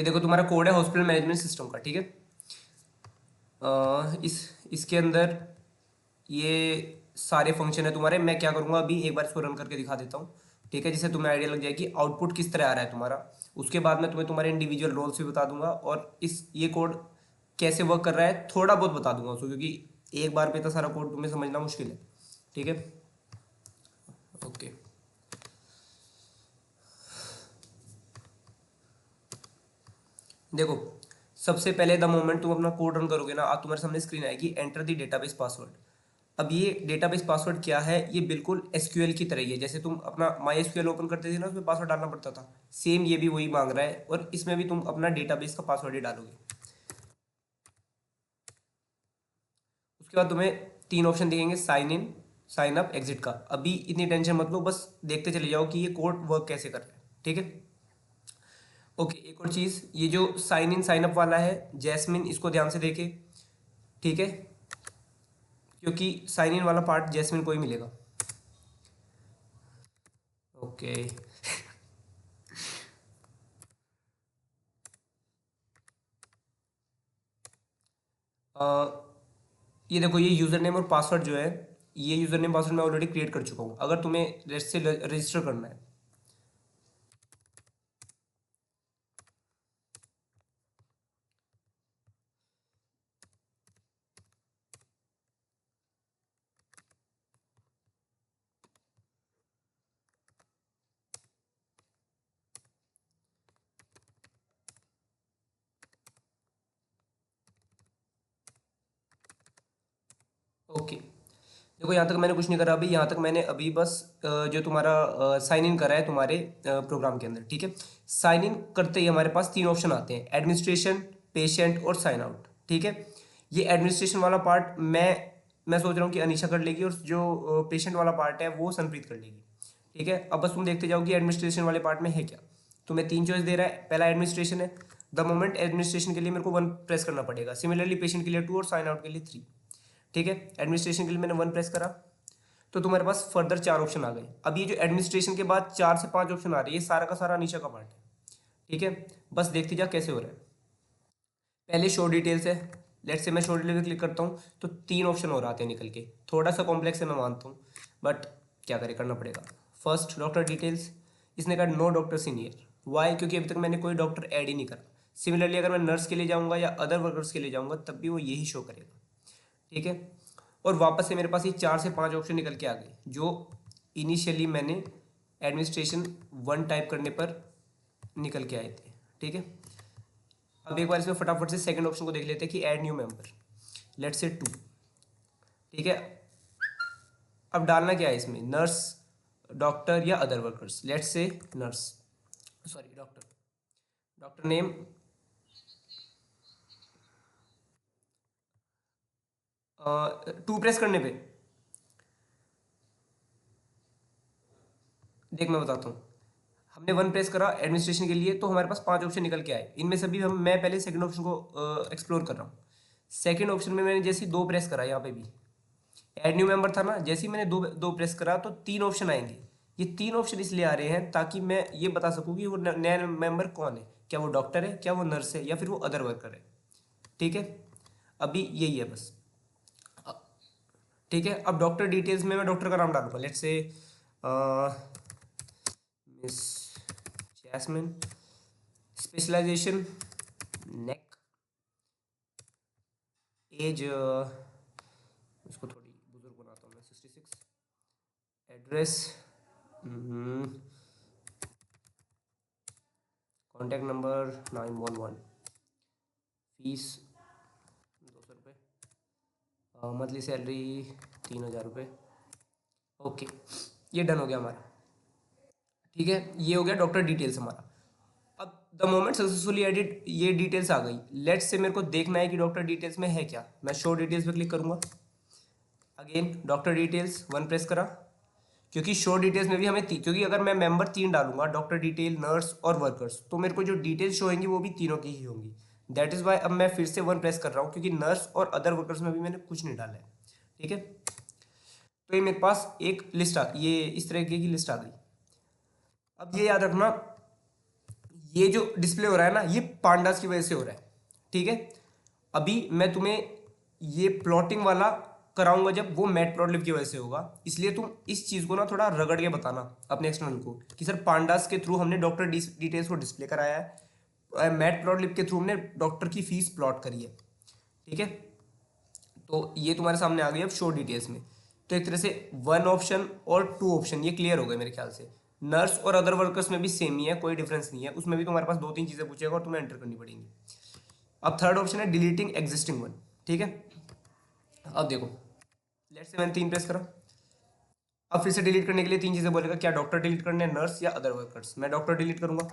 ये देखो तुम्हारा कोड है हॉस्पिटल मैनेजमेंट सिस्टम का, ठीक है। इसके अंदर ये सारे फंक्शन है तुम्हारे। मैं क्या करूँगा, अभी एक बार इसको रन करके दिखा देता हूँ, ठीक है, जिससे तुम्हें आइडिया लग जाए कि आउटपुट किस तरह आ रहा है तुम्हारा। उसके बाद मैं तुम्हें तुम्हारे इंडिविजुअल रोल्स भी बता दूंगा, और ये कोड कैसे वर्क कर रहा है थोड़ा बहुत बता दूंगा उसको, क्योंकि एक बार पे इतना सारा कोड तुम्हें समझना मुश्किल है, ठीक है। ओके, देखो, सबसे पहले द मोमेंट तुम अपना कोड रन करोगे ना, आप तुम्हारे सामने स्क्रीन आएगी एंटर द डेटाबेस पासवर्ड। अब ये डेटाबेस पासवर्ड क्या है, ये बिल्कुल एसक्यूएल की तरह ही है। जैसे तुम अपना माई एसक्यूएल ओपन करते थे ना, उसमें पासवर्ड डालना पड़ता था, सेम ये भी वही मांग रहा है, और इसमें भी तुम अपना डेटाबेस का पासवर्ड ही डालोगे। उसके बाद तुम्हें तीन ऑप्शन दिखेंगे, sign in, sign up, exit का। अभी इतनी टेंशन मत लो, बस देखते चले जाओ कि ये कोड वर्क कैसे कर रहा है, ठीक है। ओके, एक और चीज़, ये जो साइन इन साइन अप वाला है जैस्मिन, इसको ध्यान से देखे, ठीक है, क्योंकि साइन इन वाला पार्ट जैस्मिन को ही मिलेगा। ओके, ये देखो, ये यूज़र नेम और पासवर्ड जो है, ये यूज़र नेम पासवर्ड मैं ऑलरेडी क्रिएट कर चुका हूँ। अगर तुम्हें रेस्ट से रजिस्टर करना है, ओके, देखो यहाँ तक मैंने कुछ नहीं करा अभी। यहाँ तक मैंने अभी बस जो तुम्हारा साइन इन करा है तुम्हारे प्रोग्राम के अंदर, ठीक है। साइन इन करते ही हमारे पास तीन ऑप्शन आते हैं, एडमिनिस्ट्रेशन, पेशेंट और साइन आउट, ठीक है। ये एडमिनिस्ट्रेशन वाला पार्ट मैं सोच रहा हूँ कि अनीशा कर लेगी, और जो पेशेंट वाला पार्ट है वो संप्रीत कर लेगी, ठीक है। अब बस तुम देखते जाओ कि एडमिनिस्ट्रेशन वाले पार्ट में है क्या। तुम्हें तीन चॉइस दे रहा है, पहला एडमिनिस्ट्रेशन है। द मोमेंट एडमिनिस्ट्रेशन के लिए मेरे को 1 प्रेस करना पड़ेगा, सिमिलरली पेशेंट के लिए 2 और साइन आउट के लिए 3, ठीक है। एडमिनिस्ट्रेशन के लिए मैंने 1 प्रेस करा, तो तुम्हारे पास फर्दर 4 ऑप्शन आ गए। अब ये जो एडमिनिस्ट्रेशन के बाद 4 से 5 ऑप्शन आ रहे हैं, ये सारा का सारा अनीशा का पार्ट है, ठीक है। बस देखते जा कैसे हो रहा है। पहले शो डिटेल्स है, लेट्स से मैं शो डिटेल पे क्लिक करता हूँ तो 3 ऑप्शन और आते हैं निकल के। थोड़ा सा कॉम्प्लेक्स है, मैं मानता हूँ, बट क्या करें, करना पड़ेगा। फर्स्ट, डॉक्टर डिटेल्स, इसने कहा नो डॉक्टर सीनियर। वाई? क्योंकि अभी तक मैंने कोई डॉक्टर ऐड ही नहीं करा। सिमिलरली अगर मैं नर्स के लिए जाऊँगा या अदर वर्कर्स के लिए जाऊँगा, तब भी वो यही शो करेगा, ठीक है। और वापस से मेरे पास ये 4 से 5 ऑप्शन निकल के आ गए, जो इनिशियली मैंने एडमिनिस्ट्रेशन 1 टाइप करने पर निकल के आए थे, ठीक है। अब एक बार इसमें फटाफट से सेकंड ऑप्शन को देख लेते हैं कि add new member, let's say 2, ठीक है। अब डालना क्या है इसमें, नर्स, डॉक्टर या other workers. Let's say nurse, sorry doctor. Doctor name, 2 press करने पे, देख मैं बताता हूँ। हमने 1 प्रेस करा एडमिनिस्ट्रेशन के लिए, तो हमारे पास 5 ऑप्शन निकल के आए। इनमें से भी मैं पहले सेकंड ऑप्शन को एक्सप्लोर कर रहा हूँ। सेकंड ऑप्शन में मैंने जैसे 2 प्रेस करा, यहाँ पे भी ऐड न्यू मेंबर था ना, जैसे ही मैंने दो प्रेस करा तो 3 ऑप्शन आएंगे। ये 3 ऑप्शन इसलिए आ रहे हैं ताकि मैं ये बता सकूँ कि वो नया मेंबर कौन है, क्या वो डॉक्टर है, क्या वो नर्स है, या फिर वो अदर वर्कर है, ठीक है। अभी यही है बस, ठीक है। अब डॉक्टर डिटेल्स में मैं डॉक्टर का नाम डालूंगा, let's say miss Jasmine, specialisation neck, as इसको थोड़ी बुजुर्ग बनाता हूँ मैं, 66, एड्रेस, कॉन्टैक्ट नंबर 911, फीस 200 रुपये, मंथली सैलरी 3000 रुपये। ओके, ये डन हो गया हमारा, ठीक है। ये हो गया डॉक्टर डिटेल्स हमारा। अब द मोमेंट सक्सेसफुली एडिट, ये डिटेल्स आ गई। लेट्स से मेरे को देखना है कि डॉक्टर डिटेल्स में है क्या। मैं शो डिटेल्स पे क्लिक करूंगा, अगेन डॉक्टर डिटेल्स 1 प्रेस करा, क्योंकि शो डिटेल्स में भी हमें क्योंकि अगर मैं मेंबर 3 डालूंगा, डॉक्टर डिटेल, नर्स और वर्कर्स, तो मेरे को जो डिटेल्स शो होंगी वो भी तीनों की ही होंगी। दैट इज वाई अब मैं फिर से 1 प्रेस कर रहा हूँ, क्योंकि नर्स और अदर वर्कर्स में भी मैंने कुछ नहीं डाला है, ठीक है। तो ये मेरे पास एक लिस्ट ये इस तरह की लिस्ट आ गई। अब ये याद रखना, ये जो डिस्प्ले हो रहा है ना, ये पांडास की वजह से हो रहा है, ठीक है। अभी मैं तुम्हें ये प्लॉटिंग वाला कराऊंगा जब, वो मैटप्लॉटलिब की वजह से होगा। इसलिए तुम इस चीज़ को ना थोड़ा रगड़ के बताना अपने एक्सटर्नल को कि सर पांडास के थ्रू हमने डॉक्टर डिटेल्स को डिस्प्ले कराया है, मैटप्लॉटलिब के थ्रू हमने डॉक्टर की फीस प्लॉट करी है, ठीक है। तो ये तुम्हारे सामने आ गई अब शो डिटेल्स में। तो एक तरह से वन ऑप्शन और टू ऑप्शन ये क्लियर हो गए मेरे ख्याल से। नर्स और अदर वर्कर्स में भी सेम ही है, कोई डिफरेंस नहीं है, उसमें भी तुम्हारे पास दो तीन चीज़ें पूछेगा और तुम्हें एंटर करनी पड़ेंगी। अब थर्ड ऑप्शन है डिलीटिंग एग्जिस्टिंग वन, ठीक है। अब देखो, लेट्स से मैंने 3 प्रेस करा। अब फिर से डिलीट करने के लिए 3 चीज़ें बोलेगा, क्या डॉक्टर डिलीट करने हैं, नर्स या अदर वर्कर्स। मैं डॉक्टर डिलीट करूंगा,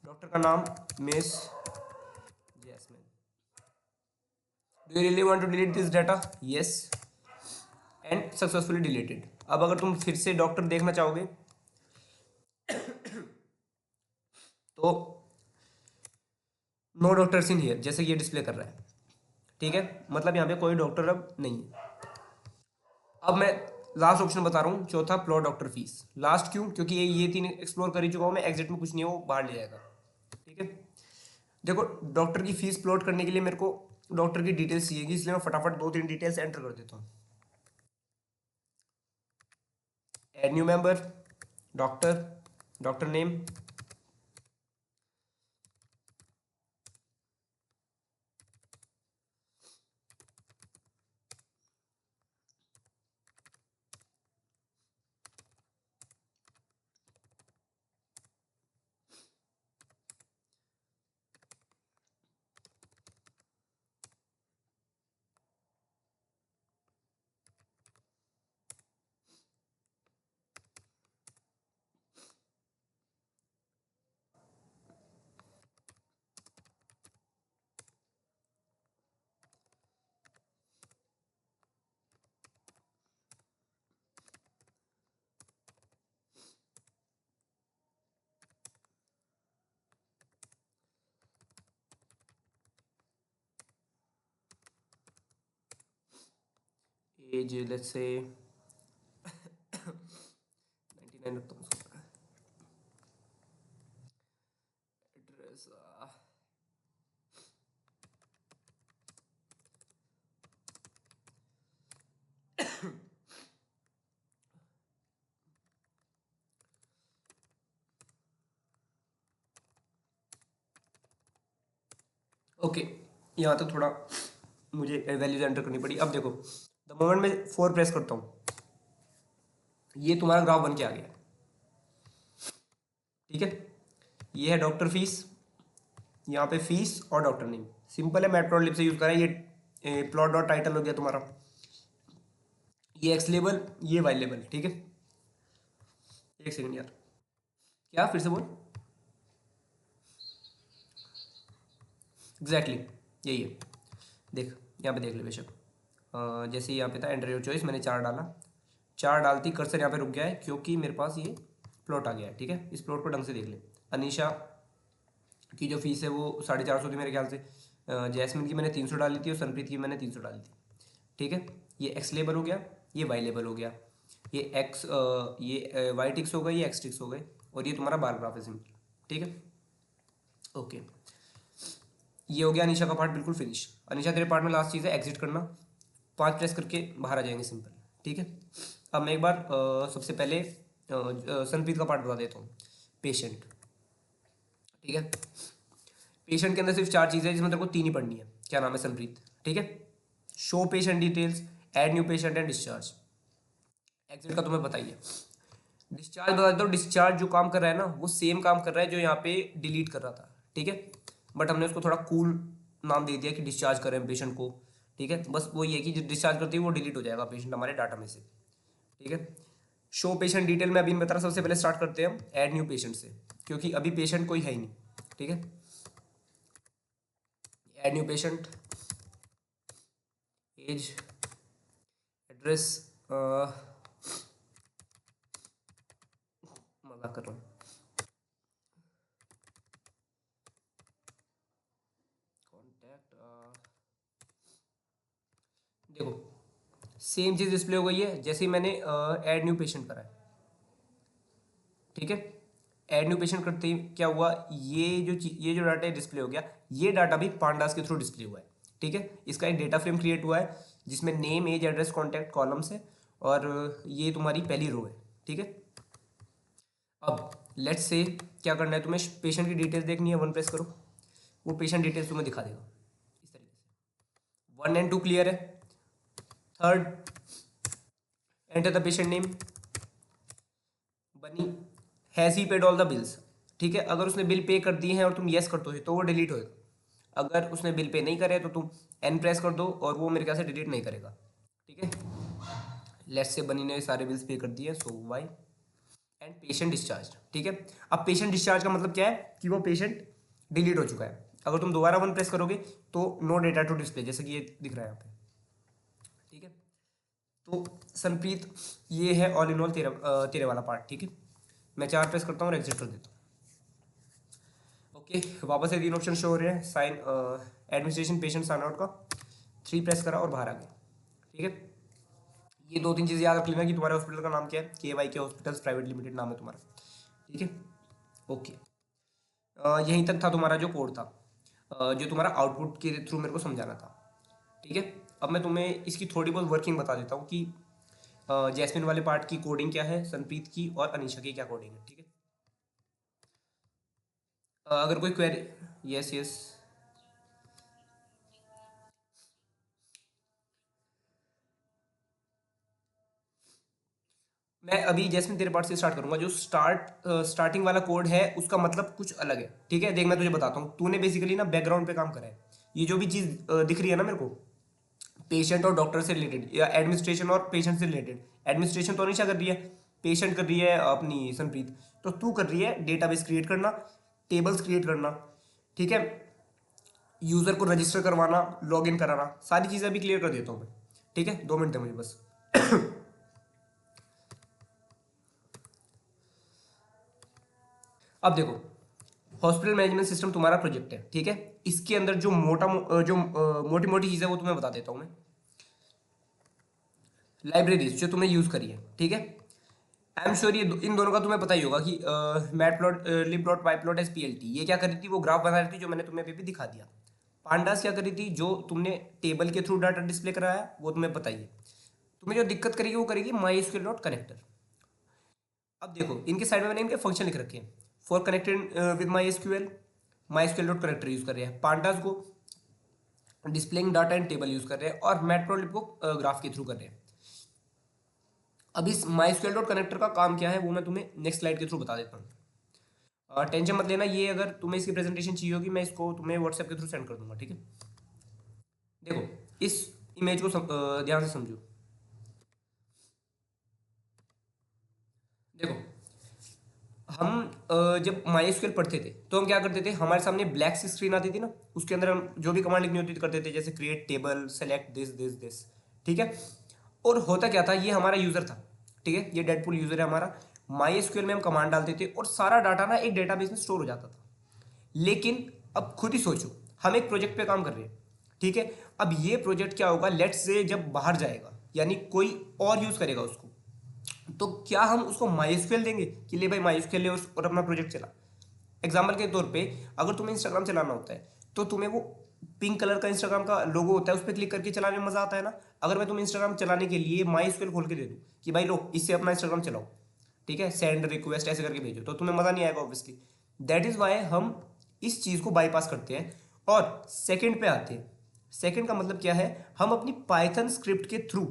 डॉक्टर का नाम miss Jasmine. Do you really want to delete this data, yes, and successfully deleted. अब अगर तुम फिर से डॉक्टर देखना चाहोगे तो नो डॉक्टर्स इन हियर, जैसे कि ये डिस्प्ले कर रहा है, ठीक है। मतलब यहाँ पे कोई डॉक्टर अब नहीं है। अब मैं लास्ट ऑप्शन बता रहा हूँ, चौथा प्लॉट डॉक्टर फीस। लास्ट क्यों, क्योंकि ये 3 एक्सप्लोर कर ही चुका हूँ मैं, एग्जिट में कुछ नहीं है, वो बाहर ले जाएगा, ठीक है। देखो, डॉक्टर की फीस प्लॉट करने के लिए मेरे को डॉक्टर की डिटेल्स चाहिए, इसलिए मैं फटाफट 2-3 डिटेल्स एंटर कर देता हूँ। Add new member, doctor, doctor name, age let's say 99 रखता हूँ उसका। एड्रेस, ओके, यहाँ तक थोड़ा मुझे वैल्यूज एंटर करनी पड़ी। अब देखो, द मोमेंट मैं 4 प्रेस करता हूँ, ये तुम्हारा ग्राफ बन के आ गया, ठीक है। ये है डॉक्टर फीस, यहाँ पे फीस और डॉक्टर नेम, सिंपल है, मैटप्लॉटलिब से यूज करा है। ये प्लॉट डॉट टाइटल हो गया तुम्हारा, ये एक्स लेबल, ये वाई लेबल, ठीक है। एक सेकंड यार, क्या फिर से बोल। एग्जैक्टली यही है, देख यहाँ पे देख ले बेशक। जैसे यहाँ पे था एंटर योर चॉइस, मैंने 4 डाला, 4 डालती कर्सर यहाँ पे रुक गया है क्योंकि मेरे पास ये प्लॉट आ गया है, ठीक है। इस प्लॉट को ढंग से देख ले। अनीशा की जो फीस है वो 450 थी मेरे ख्याल से, जैस्मिन की मैंने 300 डाली थी और सनप्रीत की मैंने 300 डाली थी, ठीक है। ये एक्स लेबल हो गया, ये वाई लेबल हो गया, ये एक्स ये वाई टिक्स हो गए, ये एक्स टिक्स हो गए, और ये तुम्हारा बार ग्राफ है सिंपल, ठीक है। ओके, ये हो गया अनीशा का पार्ट बिल्कुल फिनिश। अनीशा तेरे पार्ट में लास्ट चीज़ है एग्जिट करना, 5 प्रेस करके बाहर आ जाएंगे सिंपल, ठीक है। अब मैं एक बार सबसे पहले सनप्रीत का पार्ट बता देता हूँ, पेशेंट, ठीक है। पेशेंट के अंदर सिर्फ 4 चीज़ें हैं जिसमें तेरे को 3 ही पढ़नी है। क्या नाम है, सनप्रीत, ठीक है। Show patient details, add new patient and discharge. Exit का तुम्हें बताइए। डिस्चार्ज बता देता हूँ, डिस्चार्ज जो काम कर रहा है ना, वो सेम काम कर रहा है जो यहाँ पे डिलीट कर रहा था, ठीक है। बट हमने उसको थोड़ा कूल नाम दे दिया कि डिस्चार्ज करें पेशेंट को, ठीक है। बस वो ये कि जो डिस्चार्ज करते ही वो डिलीट हो जाएगा पेशेंट हमारे डाटा में से, ठीक है। शो पेशेंट डिटेल में अभी मैं बता रहा, सबसे पहले स्टार्ट करते हैं हम एड न्यू पेशेंट से, क्योंकि अभी पेशेंट कोई है ही नहीं, ठीक है। Add new patient, age, address, मजाक कर रहा हूँ, कॉन्टैक्ट, देखो सेम चीज़ डिस्प्ले हो गई है जैसे ही मैंने ऐड न्यू पेशेंट करा है, ठीक है। ऐड न्यू पेशेंट करते ही क्या हुआ, ये जो डाटा डिस्प्ले हो गया, ये डाटा भी पांडास के थ्रू डिस्प्ले हुआ है। ठीक है, इसका एक डेटा फ्रेम क्रिएट हुआ है जिसमें name, age, address, contact columns है और ये तुम्हारी पहली रो है। ठीक है, अब लेट्स से क्या करना है, तुम्हें पेशेंट की डिटेल्स देखनी है, 1 प्रेस करो, वो पेशेंट डिटेल्स तुम्हें दिखा देगा इस तरीके से। 1 and 2 क्लियर है। Third, enter the patient name, Bunny, has he paid all the bills. ठीक है, अगर उसने बिल पे कर दिए हैं और तुम येस कर दो तो वो डिलीट होएगा। अगर उसने बिल पे नहीं करे तो तुम एन प्रेस कर दो और वो मेरे ख्याल से डिलीट नहीं करेगा। ठीक है, लेट्स से बनी ने सारे बिल्स पे कर दिए, सो वाई एंड पेशेंट डिस्चार्ज। ठीक है, अब पेशेंट डिस्चार्ज का मतलब क्या है कि वो पेशेंट डिलीट हो चुका है। अगर तुम दोबारा 1 प्रेस करोगे तो नो डेटा टू डिस्प्ले, जैसे कि ये दिख रहा है यहाँ पे। ठीक है, तो सनप्रीत ये है ऑल इन ऑल तेरे वाला पार्ट। ठीक है, मैं 4 प्रेस करता हूँ और एग्जिट कर देता हूँ। ओके, वापस से 3 ऑप्शन शो हो रहे हैं, sign, administration, patient, sign out का। 3 प्रेस करा और बाहर आ गया। ठीक है, ये 2-3 चीज़ें याद रख लेना कि तुम्हारे हॉस्पिटल का नाम क्या है, KYK हॉस्पिटल्स प्राइवेट लिमिटेड नाम है तुम्हारा। ठीक है, ओके, यहीं तक था तुम्हारा जो कोड था, जो तुम्हारा आउटपुट के थ्रू मेरे को समझाना था। ठीक है, अब मैं तुम्हें इसकी थोड़ी बहुत वर्किंग बता देता हूँ कि जैस्मिन वाले पार्ट की कोडिंग क्या है, सनप्रीत की और अनीशा की क्या कोडिंग है। ठीक है, अगर कोई क्वेरी, यस यस, मैं अभी जैस्मिन तेरे पार्ट से स्टार्ट करूंगा। जो स्टार्टिंग वाला कोड है उसका मतलब कुछ अलग है। ठीक है, देख मैं तुझे बताता हूँ, तूने बेसिकली ना बैकग्राउंड पे काम करा है। ये जो भी चीज़ दिख रही है ना मेरे को, पेशेंट और डॉक्टर से रिलेटेड या एडमिनिस्ट्रेशन और पेशेंट से रिलेटेड, एडमिनिस्ट्रेशन तो अनिशा कर रही है, पेशेंट कर रही है अपनी सनप्रीत, तो तू कर रही है डेटाबेस क्रिएट करना, टेबल्स क्रिएट करना। ठीक है, यूज़र को रजिस्टर करवाना, लॉग इन कराना, सारी चीज़ें अभी क्लियर कर देता हूँ मैं। ठीक है, 2 मिनट दे मुझे बस। अब देखो, हॉस्पिटल मैनेजमेंट सिस्टम तुम्हारा प्रोजेक्ट है। ठीक है, इसके अंदर जो मोटी मोटी चीज़ है वो तुम्हें बता देता हूँ मैं। लाइब्रेरीज जो तुमने यूज़ करी है, ठीक है, आई एम श्योर ये इन दोनों का तुम्हें पता ही होगा कि मैट प्लॉट, लिब प्लॉट, वाई प्लॉट, SPLT, ये क्या करी थी, वो ग्राफ बना रही थी जो मैंने तुम्हें अभी भी दिखा दिया। पांडास क्या करी थी, जो तुमने टेबल के थ्रू डाटा डिस्प्ले कराया वो तुम्हें पता ही है। तुम्हें जो दिक्कत करेगी वो करेगी माई SQL डॉट कनेक्टर। अब देखो, इनके साइड में मैंने इनके फंक्शन लिख रखे हैं, for connected with my SQL dot connector use कर रहे हैं, पांडास को displaying data and table use कर रहे हैं और मैटप्लॉटलिब को ग्राफ के थ्रू कर रहे हैं। अब इस MySQL डॉट कनेक्टर का काम क्या है वो मैं तुम्हें नेक्स्ट स्लाइड के थ्रू बता देता हूँ। टेंशन मत लेना, ये अगर तुम्हें इसकी प्रेजेंटेशन चाहिए होगी मैं इसको तुम्हें व्हाट्सएप के थ्रू सेंड कर दूंगा। ठीक है, देखो इस इमेज को ध्यान से समझो। देखो, हम जब MySQL पढ़ते थे तो हम क्या करते थे, हमारे सामने ब्लैक सी स्क्रीन आती थी ना, उसके अंदर हम जो भी कमांड लिखनी होती थी करते थे, जैसे create table, select this this this. ठीक है, और होता क्या था, ये हमारा यूज़र था। ठीक है, ये डेडपुल यूज़र है हमारा। MySQL में हम कमांड डालते थे और सारा डाटा ना एक डेटाबेस में स्टोर हो जाता था। लेकिन अब खुद ही सोचो, हम एक प्रोजेक्ट पे काम कर रहे हैं। ठीक है, अब ये प्रोजेक्ट क्या होगा, लेट्स से जब बाहर जाएगा यानी कोई और यूज़ करेगा उसको, तो क्या हम उसको MySQL देंगे कि ले भाई MySQL ले और अपना प्रोजेक्ट चला। एग्जाम्पल के तौर पे अगर तुम्हें इंस्टाग्राम चलाना होता है तो तुम्हें वो पिंक कलर का इंस्टाग्राम का लोगो होता है, उस पर क्लिक करके चलाने में मजा आता है ना। अगर मैं तुम्हें इंस्टाग्राम चलाने के लिए MySQL खोल के दे दूँ कि भाई लो इससे अपना इंस्टाग्राम चलाओ, ठीक है, सेंड रिक्वेस्ट ऐसे करके भेजो, तो तुम्हें मजा नहीं आएगा ऑब्वियसली। दैट इज वाई हम इस चीज़ को बाईपास करते हैं और सेकंड पे आते हैं। सेकंड का मतलब क्या है, हम अपनी पाइथन स्क्रिप्ट के थ्रू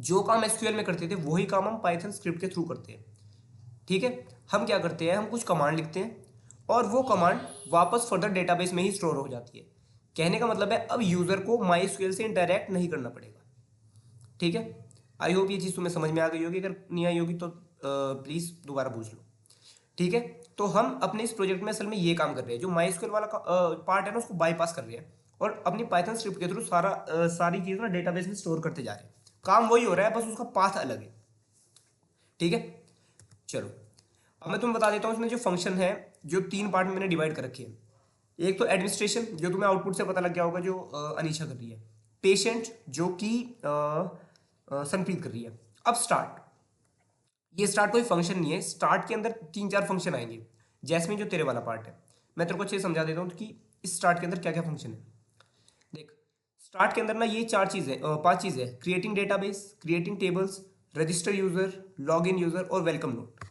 जो काम SQL में करते थे वही काम हम पाइथन स्क्रिप्ट के थ्रू करते हैं। ठीक है, हम क्या करते हैं, हम कुछ कमांड लिखते हैं और वो कमांड वापस फर्दर डेटाबेस में ही स्टोर हो जाती है। कहने का मतलब है अब यूज़र को MySQL से इंटरैक्ट नहीं करना पड़ेगा। ठीक है, आई होप ये चीज़ तुम्हें समझ में आ गई होगी, अगर नहीं आई होगी तो प्लीज़ दोबारा पूछ लो। ठीक है, तो हम अपने इस प्रोजेक्ट में असल में ये काम कर रहे हैं, जो MySQL वाला पार्ट है ना उसको बाईपास कर रहे हैं और अपनी पाइथन स्क्रिप्ट के थ्रू सारी चीज़ ना डेटाबेस में स्टोर करते जा रहे हैं। काम वही हो रहा है, बस उसका पाथ अलग है। ठीक है, चलो अब मैं तुम्हें बता देता हूँ इसमें जो फंक्शन है, जो 3 पार्ट में मैंने डिवाइड कर रखे हैं। एक तो एडमिनिस्ट्रेशन, जो तुम्हें आउटपुट से पता लग गया होगा, जो अनीशा कर रही है। पेशेंट, जो कि सनप्रीत कर रही है। अब स्टार्ट, ये स्टार्ट कोई फंक्शन नहीं है, स्टार्ट के अंदर 3-4 फंक्शन आएंगे। जैस्मिन जो तेरे वाला पार्ट है, मैं तेरे को अच्छे से समझा देता हूँ कि इस स्टार्ट के अंदर क्या क्या फंक्शन है। देख, स्टार्ट के अंदर ना ये 5 चीज़ें, creating database, creating tables, register user, log in user और वेलकम नोट।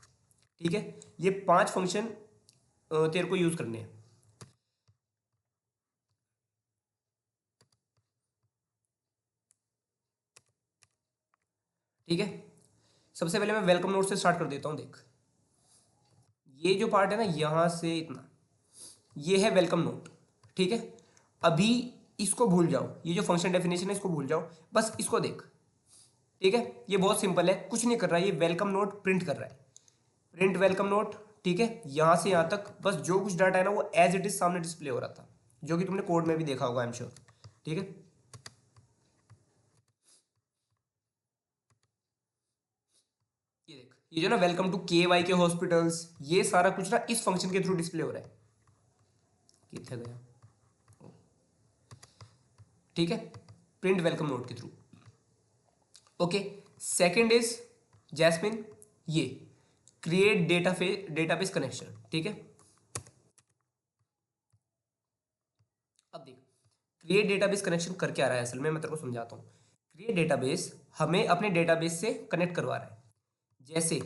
ठीक है, ये 5 फंक्शन तेरे को यूज करने हैं। ठीक है, सबसे पहले मैं वेलकम नोट से स्टार्ट कर देता हूँ। देख, ये जो पार्ट है ना, यहाँ से इतना, ये है वेलकम नोट। ठीक है, अभी इसको भूल जाओ, ये जो फंक्शन डेफिनेशन है इसको भूल जाओ, बस इसको देख। ठीक है, ये बहुत सिंपल है, कुछ नहीं कर रहा है, ये वेलकम नोट प्रिंट कर रहा है, प्रिंट वेलकम नोट। ठीक है, यहाँ से यहाँ तक बस जो कुछ डाटा है ना वो एज इट इज सामने डिस्प्ले हो रहा था, जो कि तुमने कोड में भी देखा होगा, आई एम श्योर। ठीक है, ये देख, ये जो ना वेलकम टू KYK हॉस्पिटल्स, ये सारा कुछ ना इस फंक्शन के थ्रू डिस्प्ले हो रहा है। कितना गया? ठीक है, प्रिंट वेलकम नोट के through. Okay, second is Jasmine, ये क्रिएट डेटाबेस कनेक्शन। ठीक है, अब देख, क्रिएट डेटाबेस कनेक्शन कर क्या रहा है असल में, मैं तेरे को समझाता हूँ। क्रिएट डेटाबेस हमें अपने डेटाबेस से कनेक्ट करवा रहा है। जैसे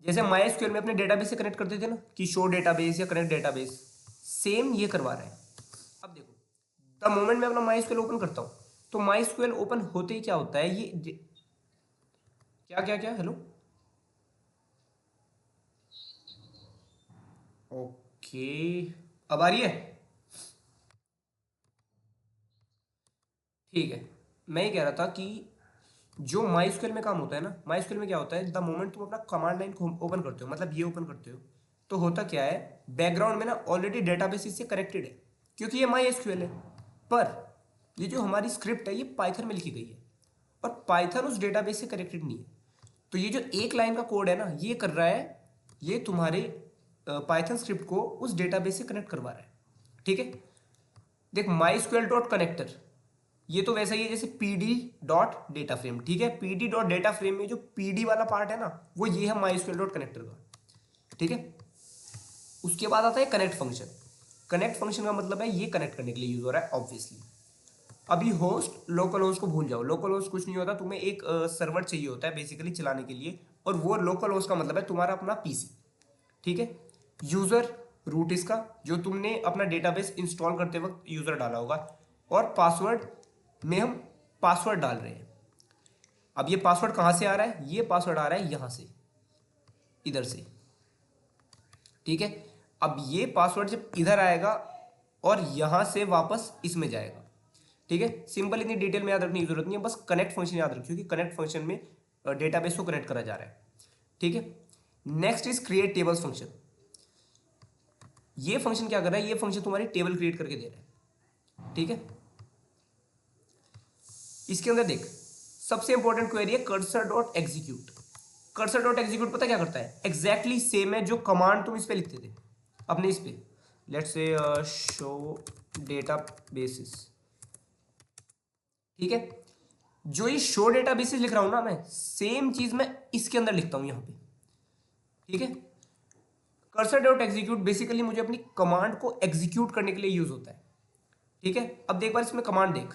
जैसे MySQL में अपने डेटाबेस से कनेक्ट करते थे ना कि शो डेटाबेस या कनेक्ट डेटाबेस, सेम ये करवा रहा है। अब देखो, द मोमेंट मैं अपना MySQL ओपन करता हूँ, तो MySQL ओपन होते ही क्या होता है, क्या क्या क्या, हेलो, ओके, अब आ रही है? ठीक है, मैं ये कह रहा था कि जो MySQL में काम होता है ना, MySQL में क्या होता है, द मोमेंट तुम अपना कमांड लाइन ओपन करते हो, मतलब ये ओपन करते हो, तो होता क्या है, बैकग्राउंड में ना ऑलरेडी डेटाबेस इससे कनेक्टेड है, क्योंकि ये MySQL है। पर ये जो हमारी स्क्रिप्ट है ये पाइथन में लिखी गई है, और पाइथन उस डेटाबेस से कनेक्टेड नहीं है। तो ये जो एक लाइन का कोड है ना, ये कर रहा है, ये तुम्हारे पाइथन स्क्रिप्ट को उस डेटाबेस से कनेक्ट करवा रहा है। ठीक है, देख, MySQL डॉट कनेक्टर, ये तो वैसा ही है जैसे pd डॉट डेटा फ्रेम। ठीक है, pd डॉट डेटा फ्रेम में जो pd वाला पार्ट है ना, वो ये है MySQL डॉट कनेक्टर का। ठीक है, उसके बाद आता है कनेक्ट फंक्शन। कनेक्ट फंक्शन का मतलब है ये कनेक्ट करने के लिए यूज हो रहा है ऑब्वियसली। अभी होस्ट, लोकल होस्ट को भूल जाओ, लोकल होस्ट कुछ नहीं होता, तुम्हें एक सर्वर चाहिए होता है बेसिकली चलाने के लिए, और वो लोकल होस्ट का मतलब है तुम्हारा अपना पीसी। ठीक है, यूजर, रूट इसका, जो तुमने अपना डेटाबेस इंस्टॉल करते वक्त यूजर डाला होगा, और पासवर्ड में हम पासवर्ड डाल रहे हैं। अब ये पासवर्ड कहाँ से आ रहा है, ये पासवर्ड आ रहा है यहाँ से, इधर से। ठीक है, अब ये पासवर्ड जब इधर आएगा और यहाँ से वापस इसमें जाएगा। ठीक है, सिंपल, इतनी डिटेल में याद रखने की जरूरत नहीं है, बस कनेक्ट फंक्शन याद रखिए कि कनेक्ट फंक्शन में डेटाबेस को कनेक्ट करा जा रहा है। ठीक है, next is create tables function. ये फंक्शन क्या कर रहा है, ये फंक्शन तुम्हारी टेबल क्रिएट करके दे रहा है। ठीक है, इसके अंदर देख, सबसे इंपॉर्टेंट क्वेरी है cursor dot execute. Cursor dot execute पता क्या करता है, एग्जैक्टली सेम है जो कमांड तुम इस पे लिखते थे अपने इस पे, let's say show data basis. ठीक है, जो ये शो डेटा बेसिस लिख रहा हूं ना मैं, सेम चीज मैं इसके अंदर लिखता हूं यहां पे। ठीक है, कर्सर डॉट एग्जीक्यूट बेसिकली मुझे अपनी कमांड को एग्जीक्यूट करने के लिए यूज होता है। ठीक है, अब देख बार इसमें कमांड देख,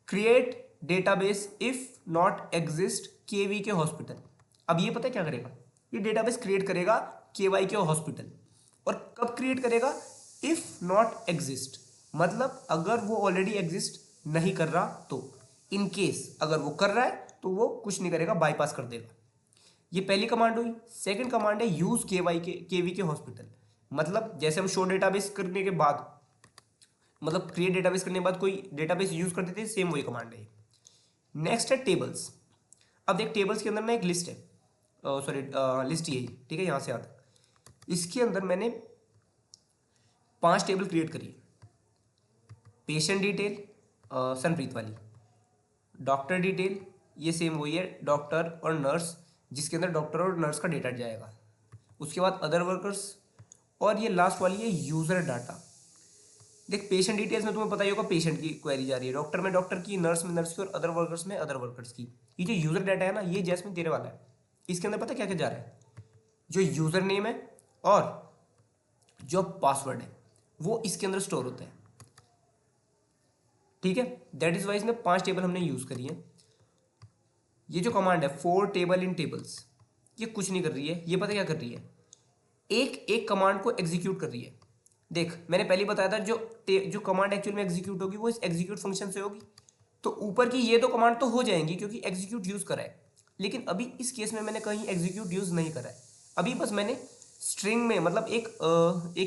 create database if not exist KV K hospital. अब ये पता है क्या करेगा, ये डेटाबेस क्रिएट करेगा केवाई के हॉस्पिटल, और कब क्रिएट करेगा, इफ नॉट एग्जिस्ट, मतलब अगर वो ऑलरेडी एग्जिस्ट नहीं कर रहा तो, इन केस अगर वो कर रहा है तो वो कुछ नहीं करेगा, बाईपास कर देगा। ये पहली कमांड हुई। सेकंड कमांड है यूज केवी के हॉस्पिटल, मतलब जैसे हम शो डेटाबेस करने के बाद, मतलब क्रिएट डेटाबेस करने के बाद कोई डेटाबेस यूज करते थे, सेम वही कमांड है। नेक्स्ट है टेबल्स। अब देख, टेबल्स के अंदर ना एक लिस्ट है, सॉरी लिस्ट यही, ठीक है, यहाँ से आता, इसके अंदर मैंने 5 टेबल क्रिएट करी है। पेशेंट डिटेल, सनप्रीत वाली, डॉक्टर डिटेल, ये सेम वही है, डॉक्टर और नर्स, जिसके अंदर डॉक्टर और नर्स का डेटा जाएगा। उसके बाद अदर वर्कर्स, और ये लास्ट वाली है यूज़र डाटा। देख पेशेंट डिटेल्स में तुम्हें पता ही होगा, पेशेंट की क्वेरी जा रही है, डॉक्टर में डॉक्टर की, नर्स में नर्स की, और अदर वर्कर्स में अदर वर्कर्स की। ये जो यूजर डाटा है ना, ये जैसमिन तेरे वाला है, इसके अंदर पता क्या क्या जा रहा है, जो यूजर नेम है और जो पासवर्ड है वो इसके अंदर स्टोर होता है। ठीक है, दैट इज वाइज में 5 टेबल हमने यूज करी है। ये जो कमांड है 4 टेबल इन टेबल्स, ये कुछ नहीं कर रही है, ये पता क्या कर रही है, एक एक कमांड को एग्जीक्यूट कर रही है। देख मैंने पहले बताया था जो कमांड एक्चुअल में एग्जीक्यूट होगी वो इस एग्जीक्यूट फंक्शन से होगी। तो ऊपर की ये दो कमांड तो हो जाएंगी क्योंकि एग्जीक्यूट यूज करा है, लेकिन अभी इस केस में मैंने कहीं एग्जीक्यूट यूज नहीं करा है। अभी बस मैंने स्ट्रिंग में मतलब एक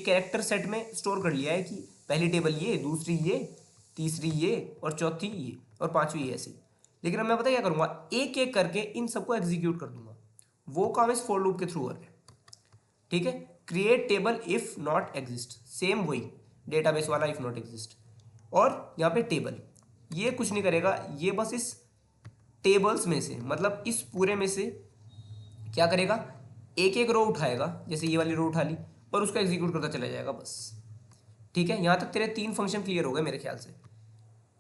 कैरेक्टर सेट में स्टोर कर लिया है कि पहली टेबल ये, दूसरी ये, तीसरी ये, और चौथी ये, और पांचवी ये, ऐसे। लेकिन अब मैं पता क्या करूंगा, एक एक करके इन सबको एग्जीक्यूट कर दूंगा। वो काम इस फॉर लूप के थ्रू हो रहा है। ठीक है, create table if not exist, same वही डेटाबेस वाला इफ नॉट एग्जिस्ट। और यहाँ पे टेबल ये कुछ नहीं करेगा, ये बस इस टेबल्स में से मतलब इस पूरे में से क्या करेगा, एक एक रो उठाएगा, जैसे ये वाली रो उठा ली, और उसको एग्जीक्यूट करता चला जाएगा बस। ठीक है, यहाँ तक तेरे 3 फंक्शन क्लियर हो गए मेरे ख्याल से।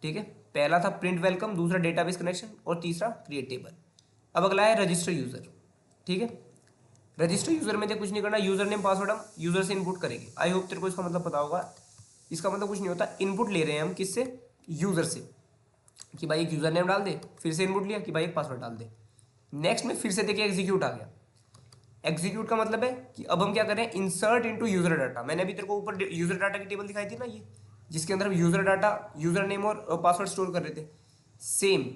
ठीक है, पहला था प्रिंट वेलकम, दूसरा डेटाबेस कनेक्शन, और तीसरा क्रिएट टेबल। अब अगला है रजिस्टर यूजर। ठीक है, रजिस्टर यूजर में कुछ नहीं करना, यूजर नेम पासवर्ड हम यूजर से इनपुट करेंगे। आई होप तेरे को इसका मतलब पता होगा। इसका मतलब कुछ नहीं होता, इनपुट ले रहे हैं हम किससे, यूजर से, कि भाई एक यूजर नेम डाल दे, फिर से इनपुट लिया कि भाई एक पासवर्ड डाल दे। नेक्स्ट में फिर से देखिए एग्जीक्यूट आ गया। एग्जीक्यूट का मतलब है कि अब हम क्या करें, इंसर्ट इनटू यूजर डाटा। मैंने अभी तेरे को ऊपर यूजर डाटा की टेबल दिखाई थी ना, ये जिसके अंदर हम यूजर डाटा, यूजर नेम और पासवर्ड स्टोर कर रहे थे। सेम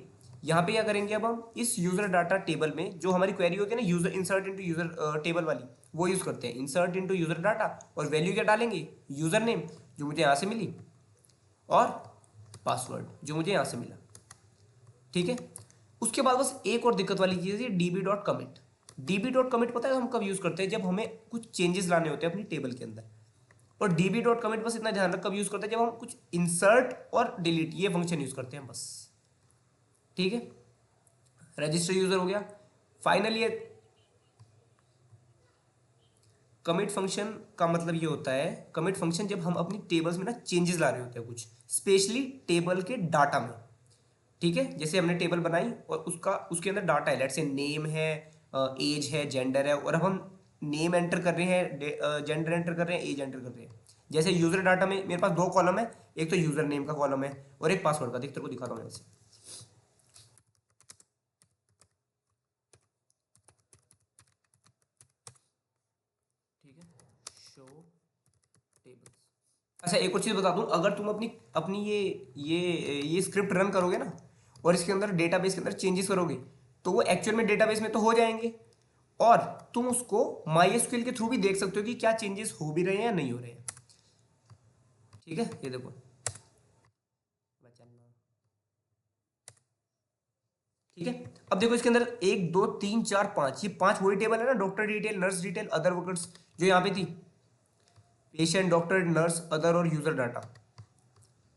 यहाँ पे क्या करेंगे, अब हम इस यूजर डाटा टेबल में जो हमारी क्वेरी होती है ना, user insert into user table वाली, वो यूज करते हैं। इंसर्ट इनटू यूजर डाटा, और वैल्यू क्या डालेंगे, यूजर नेम जो मुझे यहाँ से मिली, और पासवर्ड जो मुझे यहाँ से मिला। ठीक है, उसके बाद बस एक और दिक्कत वाली चीज़ है dB dot commit. DB dot commit पता है हम कब यूज़ करते हैं, जब हमें कुछ चेंजेस लाने होते हैं अपनी टेबल के अंदर। और डीबी डॉट कमिट बस इतना ध्यान रख कब यूज़ करते हैं, जब हम कुछ इंसर्ट और डिलीट ये फंक्शन यूज़ करते हैं बस। ठीक है, रजिस्टर यूजर हो गया। फाइनली कमिट फंक्शन का मतलब ये होता है, कमिट फंक्शन जब हम अपनी टेबल्स में ना चेंजेस ला रहे होते हैं कुछ, स्पेशली टेबल के डाटा में। ठीक है, जैसे हमने टेबल बनाई और उसके अंदर डाटा है, लेट्स से नेम है, एज है, जेंडर है, और अब हम नेम एंटर कर रहे हैं, जेंडर एंटर कर रहे हैं, एज एंटर कर रहे हैं। जैसे यूजर डाटा में मेरे पास 2 कॉलम है, एक तो यूजर नेम का कॉलम है और एक पासवर्ड का। देखते को दिखाता हूँ ऐसे। ठीक है, शो टेबल्स। अच्छा एक और चीज़ बता दूं, अगर तुम अपनी अपनी ये स्क्रिप्ट रन करोगे ना, और इसके अंदर डेटाबेस के अंदर चेंजेस करोगे, तो वो एक्चुअल में डेटाबेस में तो हो जाएंगे, और तुम उसको MySQL के थ्रू भी देख सकते हो कि क्या चेंजेस हो भी रहे हैं या नहीं हो रहे हैं। ठीक है, ये देखो ठीक है, अब देखो इसके अंदर 1 2 3 4 5, ये 5 वही टेबल है ना, doctor detail, nurse detail, other workers, जो यहाँ पे थी, पेशेंट, डॉक्टर, नर्स, अदर और यूजर डाटा।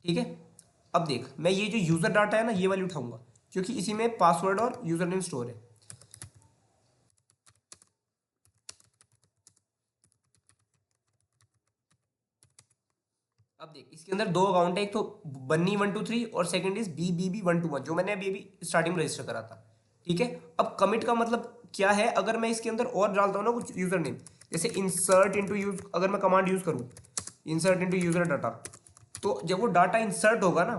ठीक है, अब देख मैं ये जो यूजर डाटा है ना, ये वाली उठाऊंगा क्योंकि इसी में पासवर्ड और यूजर नेम स्टोर है। अब देख इसके अंदर 2 अकाउंट है, एक तो बन्नी 123 और सेकंड इज BBB 121, जो मैंने अभी अभी स्टार्टिंग में रजिस्टर करा था। ठीक है, अब कमिट का मतलब क्या है, अगर मैं इसके अंदर और डालता हूँ ना कुछ यूजर नेम, जैसे इंसर्ट इनटू यूज, अगर मैं कमांड यूज करूँ इंसर्ट इनटू यूजर डाटा, तो जब वो डाटा इंसर्ट होगा ना,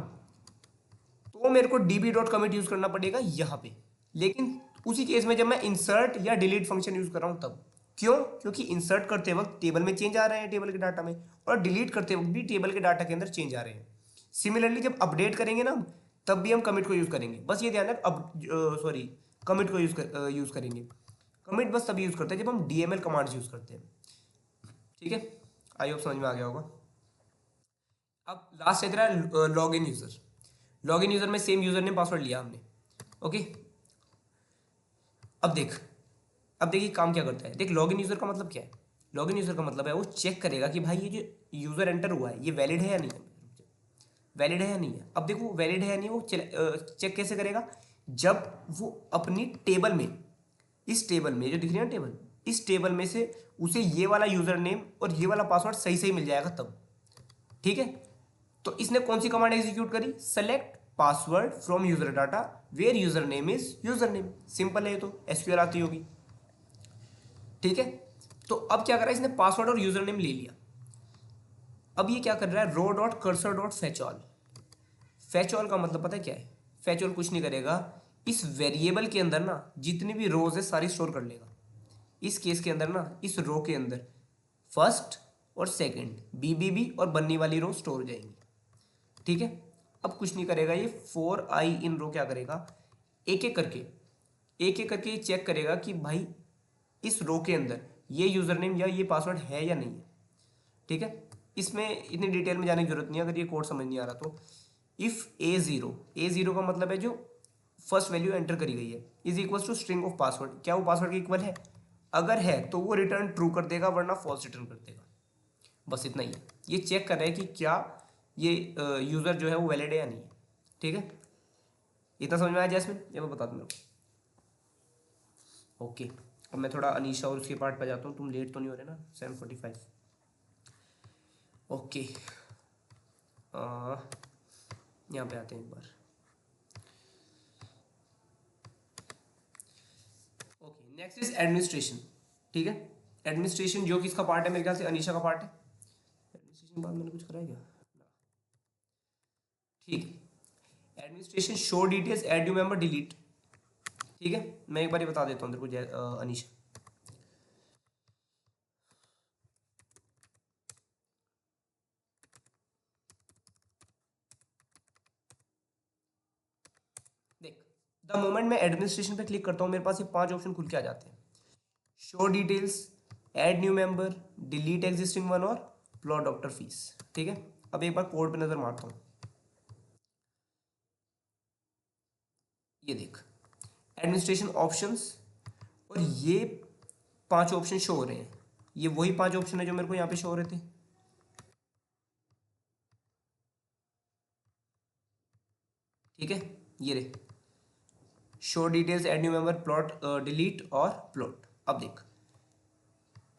तो मेरे को डीबी डॉट कमिट यूज करना पड़ेगा यहाँ पे। लेकिन उसी केस में जब मैं इंसर्ट या डिलीट फंक्शन यूज कर रहा हूँ तब, क्यों, क्योंकि इंसर्ट करते वक्त टेबल में चेंज आ रहे हैं, टेबल के डाटा में, और डिलीट करते वक्त भी टेबल के डाटा के अंदर चेंज आ रहे हैं। सिमिलरली जब अपडेट करेंगे ना, तब भी हम कमिट को यूज करेंगे। बस ये ध्यान रख, अब सॉरी कमिट को यूज करेंगे। कमिट बस तभी यूज करते हैं जब हम DML कमांड्स यूज करते हैं। ठीक है, आई होप समझ में आ गया होगा। अब लास्ट है तेरा log in user. Log in user में सेम यूजर नेम पासवर्ड लिया हमने। ओके, अब देख, अब देखिए काम क्या करता है। देख लॉग इन यूजर का मतलब क्या है, लॉग इन यूजर का मतलब है वो चेक करेगा कि भाई ये जो यूजर एंटर हुआ है ये वैलिड है या नहीं है, वैलिड है या नहीं है। अब देखो वैलिड है या नहीं, वो चेक कैसे करेगा, जब वो अपनी टेबल में, इस टेबल में जो दिख रही है ना टेबल, इस टेबल में से उसे ये वाला यूजर नेम और ये वाला पासवर्ड सही सही मिल जाएगा तब। ठीक है, तो इसने कौन सी कमांड एग्जीक्यूट करी, select password from user data where user name is user name. Simple है, तो एसक्यूएल आती होगी। ठीक है, तो अब क्या करा, इसने पासवर्ड और यूजर नेम ले लिया। अब ये क्या कर रहा है, row dot cursor dot fetch all. Fetch all का मतलब पता है क्या है, फेच ऑल कुछ नहीं करेगा, इस वेरिएबल के अंदर ना जितनी भी रोज है सारी स्टोर कर लेगा। इस केस के अंदर ना इस रो के अंदर फर्स्ट और सेकंड बीबीबी और बन्नी वाली रो स्टोर हो जाएंगी। ठीक है, अब कुछ नहीं करेगा ये, फोर आई इन रो क्या करेगा, एक एक करके ये चेक करेगा कि भाई इस रो के अंदर ये यूजर नेम या ये पासवर्ड है या नहीं है। ठीक है, इसमें इतनी डिटेल में जाने की जरूरत नहीं है, अगर ये कोड समझ नहीं आ रहा तो। इफ ए जीरो का मतलब है जो फर्स्ट वैल्यू एंटर करी गई है, is equal to string of password, क्या वो पासवर्ड के इक्वल है, अगर है तो वो रिटर्न ट्रू कर देगा, वरना फॉल्स रिटर्न कर देगा। बस इतना ही है, ये चेक कर रहा है कि क्या ये यूज़र जो है वो वैलिड है या नहीं है। ठीक है, इतना समझ में आया जैस्मिन, ये मैं बता दूँ मेरे को। ओके, अब मैं थोड़ा अनीशा और उसके पार्ट पर जाता हूँ, तुम लेट तो नहीं हो रहे ना, 7:45। ओके, यहाँ पे आते हैं एक बार। Okay, next is administration. ठीक है, एडमिनिस्ट्रेशन जो किसका पार्ट है, मेरे ख्याल से अनीशा का पार्ट है। एडमिनिस्ट्रेशन के बाद मैंने कुछ कराया क्या, ठीक है। Administration show details, add new member, delete. ठीक है, मैं एक बार ये बता देता हूँ तेरे को अनीशा। देख, द मोमेंट मैं एडमिनिस्ट्रेशन पे क्लिक करता हूँ मेरे पास ये 5 ऑप्शन खुल के आ जाते हैं, show details, add new member, delete existing one और प्लॉट डॉक्टर फीस। ठीक है, अब एक बार कोड पे नजर मारता हूँ, ये देख एडमिनिस्ट्रेशन ऑप्शंस, और ये 5 ऑप्शन शो हो रहे हैं, ये वही 5 ऑप्शन है जो मेरे को यहाँ पे शो हो रहे थे। ठीक है, ये रे show details, add new member, plot, delete और प्लॉट। अब देख,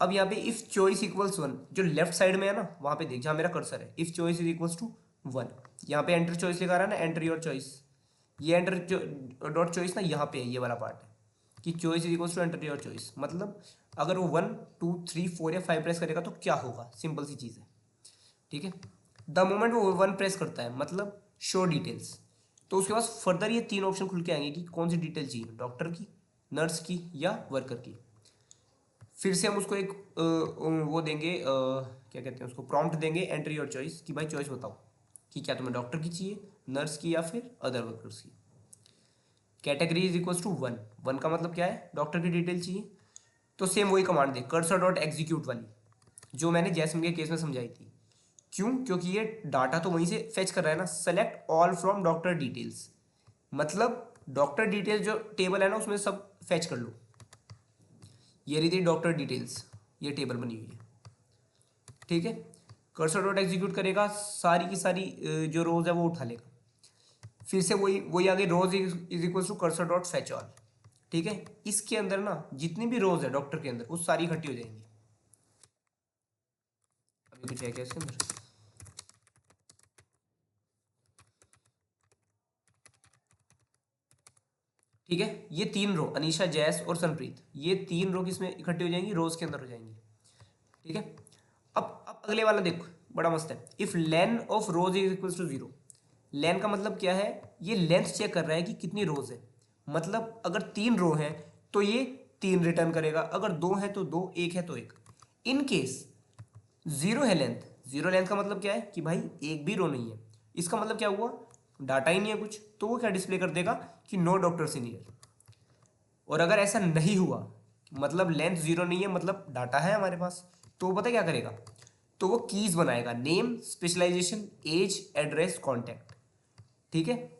अब यहाँ पे इफ चॉइस इक्वल्स 1, जो लेफ्ट साइड में है ना वहाँ पे देख जहाँ मेरा कर्सर है, if choice is equals to 1, यहाँ पे एंटर चॉइस लिखा रहा है ना, एंटर योर चॉइस, ये एंटर डॉट चॉइस ना यहाँ पे है, ये वाला पार्ट है कि choice is equals to enter your choice, मतलब अगर वो 1 2 3 4 या 5 प्रेस करेगा तो क्या होगा, सिंपल सी चीज़ है। ठीक है, द मोमेंट वो 1 प्रेस करता है मतलब शो डिटेल्स, तो उसके बाद फर्दर ये 3 ऑप्शन खुल के आएंगे कि कौन सी डिटेल चाहिए, डॉक्टर की, नर्स की या वर्कर की। फिर से हम उसको एक वो देंगे, क्या कहते हैं उसको, प्रॉम्प्ट देंगे, एंटर योर चॉइस, कि भाई चॉइस बताओ कि क्या तुम्हें डॉक्टर की चाहिए, नर्स की या फिर अदर वर्कर्स की। कैटेगरी इज इक्वल्स टू 1, 1 का मतलब क्या है, डॉक्टर की डिटेल चाहिए, तो सेम वही कमांड दे, कर्सर डॉट एग्जीक्यूट वाली जो मैंने जैस्मिन के केस में समझाई थी। क्यों, क्योंकि ये डाटा तो वहीं से फेच कर रहा है ना, select all from doctor details, मतलब डॉक्टर डिटेल्स जो टेबल है ना उसमें सब फेच कर लो। ये रही थी डॉक्टर डिटेल्स, ये टेबल बनी हुई है। ठीक है, कर्सर डॉट एग्जीक्यूट करेगा, सारी की सारी जो रोज है वो उठा लेगा, फिर से वही आगे rows is equal to cursor dot fetch all. ठीक है, इसके अंदर ना जितनी भी रोज है डॉक्टर के अंदर वो सारी इकट्ठी हो जाएंगी। अभी कुछ है क्या इसके अंदर, ठीक है, ये 3 रो अनीशा, जैस और सनप्रीत, ये 3 रो किसमें इकट्ठी हो जाएंगी, रोज के अंदर हो जाएंगी। ठीक है, अब अगले वाला देखो, बड़ा मस्त है, if len of rows is equal to 0। Len का मतलब क्या है, ये लेंथ चेक कर रहा है कि कितनी रोज है, मतलब अगर 3 रो हैं तो ये 3 रिटर्न करेगा, अगर 2 है तो 2, 1 है तो 1। इन केस 0 है लेंथ, 0 लेंथ का मतलब क्या है कि भाई एक भी रो नहीं है, इसका मतलब क्या हुआ, डाटा ही नहीं है कुछ, तो वो क्या डिस्प्ले कर देगा कि नो डॉक्टर सीनियर। और अगर ऐसा नहीं हुआ, मतलब लेंथ 0 नहीं है मतलब डाटा है हमारे पास, तो वो पता क्या करेगा, तो वो कीज बनाएगा, name, specialisation, age, address, contact. ठीक है,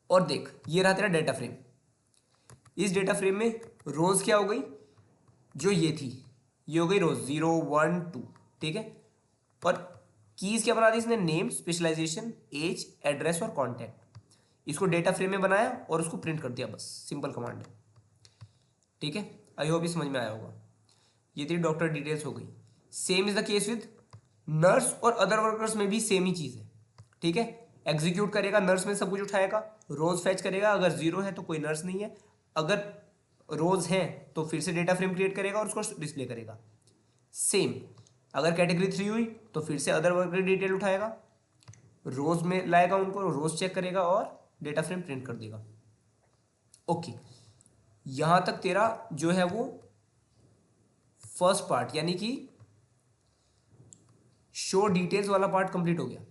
और देख ये रहा तेरा डेटा फ्रेम, इस डेटा फ्रेम में रोज क्या हो गई, जो ये थी ये हो गई रोज 0 1 2। ठीक है, और कीज क्या बना दी इसने, नेम, स्पेशलाइजेशन, एज, एड्रेस और कॉन्टैक्ट। इसको डेटा फ्रेम में बनाया और उसको प्रिंट कर दिया, बस सिंपल कमांड है। ठीक है, आई होप ये समझ में आया होगा। ये तेरी डॉक्टर डिटेल्स हो गई। Same is the case with nurse और अदर वर्कर्स में भी सेम ही चीज़ है। ठीक है। एग्जीक्यूट करेगा, नर्स में सब कुछ उठाएगा, रोज फैच करेगा, अगर जीरो है तो कोई नर्स नहीं है, अगर रोज है तो फिर से डेटा फ्रेम क्रिएट करेगा और उसको डिस्प्ले करेगा। सेम अगर कैटेगरी 3 हुई तो फिर से अदर वर्कर डिटेल उठाएगा, रोज में लाएगा उनको, रोज चेक करेगा और डेटा फ्रेम प्रिंट कर देगा। ओके, यहां तक तेरा जो है वो फर्स्ट पार्ट यानी कि शो डिटेल्स वाला पार्ट कंप्लीट हो गया।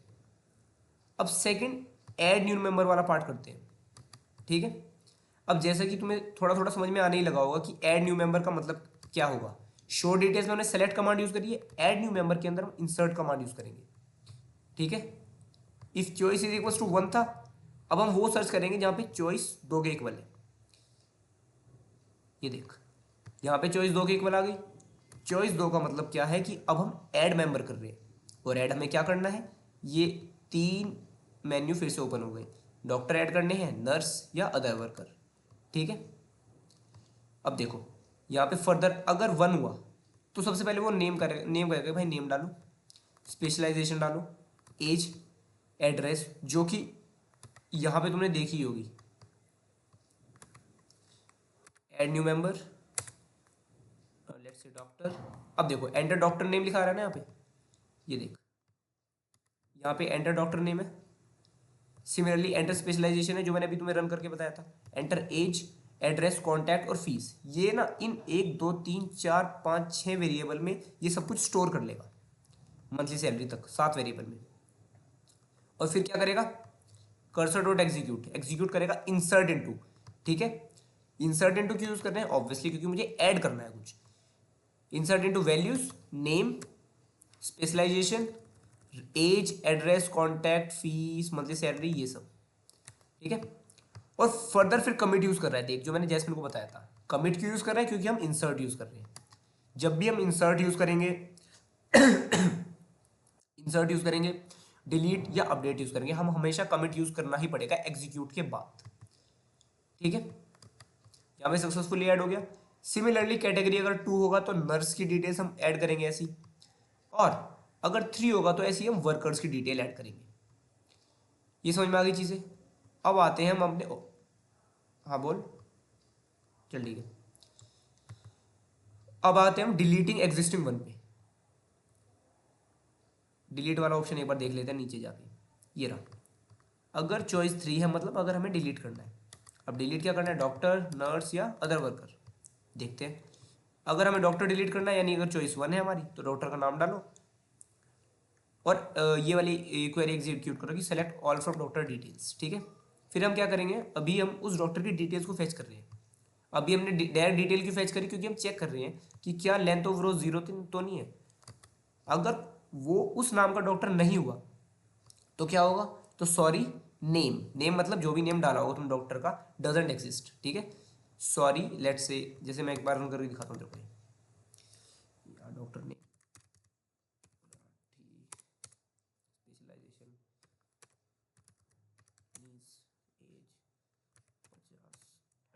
अब सेकंड ऐड न्यू मेंबर वाला पार्ट करते हैं, ठीक है। अब जैसे कि तुम्हें थोड़ा थोड़ा समझ में आने ही लगा होगा कि ऐड न्यू मेंबर का मतलब क्या होगा। शो डिटेल्स में हमने सेलेक्ट कमांड यूज करी है, ऐड न्यू मेंबर के अंदर हम इंसर्ट कमांड यूज करेंगे, ठीक है। If choice is equal to 1 था, अब हम वो सर्च करेंगे जहां पे चॉइस 2 के इक्वल है। ये देख, यहाँ पे चॉइस 2 के इक्वल आ गई। चॉइस 2 का मतलब क्या है कि अब हम ऐड मेंबर कर रहे हैं, और ऐड हमें क्या करना है, ये 3 मेन्यू फिर से ओपन हो गए। डॉक्टर ऐड करने हैं, नर्स या अदर वर्कर, ठीक है। अब देखो यहाँ पे फर्दर अगर 1 हुआ तो सबसे पहले वो नेम करेगा, भाई नेम डालो, स्पेशलाइजेशन डालो, एज, एड्रेस, जो कि यहाँ पे तुमने देखी होगी, add new member, let's say doctor. अब देखो एंटर डॉक्टर नेम लिखा रहा है ना यहाँ पे, ये देख यहाँ पे एंटर डॉक्टर नेम है। सिमिलरली एंटर स्पेशलाइजेशन है जो मैंने अभी तुम्हें रन करके बताया था। एंटर एज, एड्रेस, कॉन्टैक्ट और फीस, ये ना इन 1 2 3 4 5 6 वेरिएबल में ये सब कुछ स्टोर कर लेगा, मंथली सैलरी तक 7 वेरिएबल में। और फिर क्या करेगा, कर्सर डॉट एग्जीक्यूट, एग्जीक्यूट करेगा इंसर्ट इनटू, ठीक है। इंसर्ट इनटू क्यों यूज कर रहे हैं, ऑब्वियसली क्योंकि मुझे ऐड करना है कुछ। Insert into values, name, specialisation, age, address, contact, fees, monthly salary, ये सब, ठीक है। और फर्दर फिर कमिट यूज कर रहा है, देख जो मैंने जैस्मिन को बताया था। कमिट क्यों यूज कर रहा है, क्योंकि हम इंसर्ट यूज कर रहे हैं। जब भी हम इंसर्ट यूज करेंगे इंसर्ट यूज करेंगे, डिलीट या अपडेट यूज करेंगे, हम हमेशा कमिट यूज करना ही पड़ेगा एग्जीक्यूट के बाद, ठीक है। यहाँ पे सक्सेसफुली ऐड हो गया। सिमिलरली कैटेगरी अगर 2 होगा तो नर्स की डिटेल्स हम ऐड करेंगे ऐसी, और अगर 3 होगा तो ऐसी हम वर्कर्स की डिटेल ऐड करेंगे। ये समझ में आ गई चीजें। अब आते हैं हम अपने हाँ बोल, चल ठीक है। अब आते हैं हम डिलीटिंग एग्जिस्टिंग वन पे। डिलीट वाला ऑप्शन एक बार देख लेते हैं नीचे जाके, ये रहा। अगर चॉइस 3 है मतलब अगर हमें डिलीट करना है, अब डिलीट क्या करना है, डॉक्टर, नर्स या अदर वर्कर, देखते हैं। अगर हमें डॉक्टर डिलीट करना है, यानी अगर चॉइस 1 है हमारी, तो डॉक्टर का नाम डालो और ये वाली क्वेरी एग्जीक्यूट करो कि select all from doctor details, ठीक है। फिर हम क्या करेंगे, अभी हम उस डॉक्टर की डिटेल्स को फेच कर रहे हैं। अभी हमने डायरेक्ट डिटेल की फेच करी क्योंकि हम चेक कर रहे हैं कि क्या लेंथ ऑफ रो 0 तो नहीं है। अगर वो उस नाम का डॉक्टर नहीं हुआ तो क्या होगा, तो सॉरी नेम, नेम मतलब जो भी नेम डाला होगा तुम डॉक्टर का डजंट एग्जिस्ट, ठीक है। सॉरी लेट्स से, जैसे मैं एक बार रन करके दिखाता हूँ तेरे को, doctor name, specialisation, age, 50,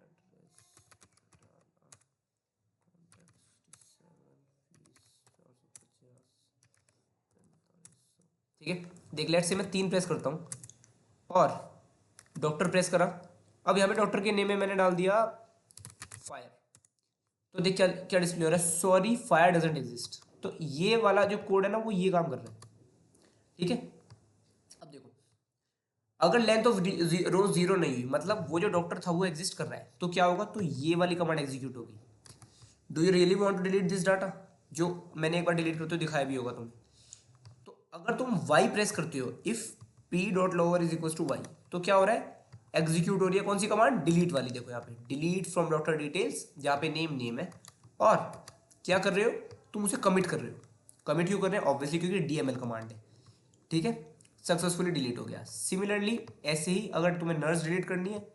address, ठीक है। देख लेट से मैं 3 प्रेस करता हूँ और डॉक्टर प्रेस करा। अब यहाँ पे डॉक्टर के नेम में मैंने डाल दिया फायर, तो देख क्या क्या डिस्प्ले हो रहा है, सॉरी फायर डजंट एग्जिस्ट। तो ये वाला जो कोड है ना वो ये काम कर रहा है, ठीक है। अब देखो अगर लेंथ ऑफ रो 0 नहीं हुई मतलब वो जो डॉक्टर था वो एग्जिस्ट कर रहा है, तो क्या होगा, तो ये वाली कमांड एग्जीक्यूट होगी। Do you really want to delete this data, जो मैंने एक बार डिलीट करते हुए दिखाया भी होगा तुम्हें। तो अगर तुम y प्रेस करते हो, if p dot lower is equal to y, तो क्या हो रहा है, एग्जीक्यूट हो रही है कौन सी कमांड, डिलीट वाली। देखो यहाँ पे डिलीट फ्रॉम डॉक्टर डिटेल्स, जहाँ पे नेम है, और क्या कर रहे हो तुम उसे कमिट कर रहे हो। कमिट क्यों कर रहे हैं, ऑब्वियसली क्योंकि डीएमएल कमांड है, ठीक है। सक्सेसफुली डिलीट हो गया। सिमिलरली ऐसे ही अगर तुम्हें नर्स डिलीट करनी है,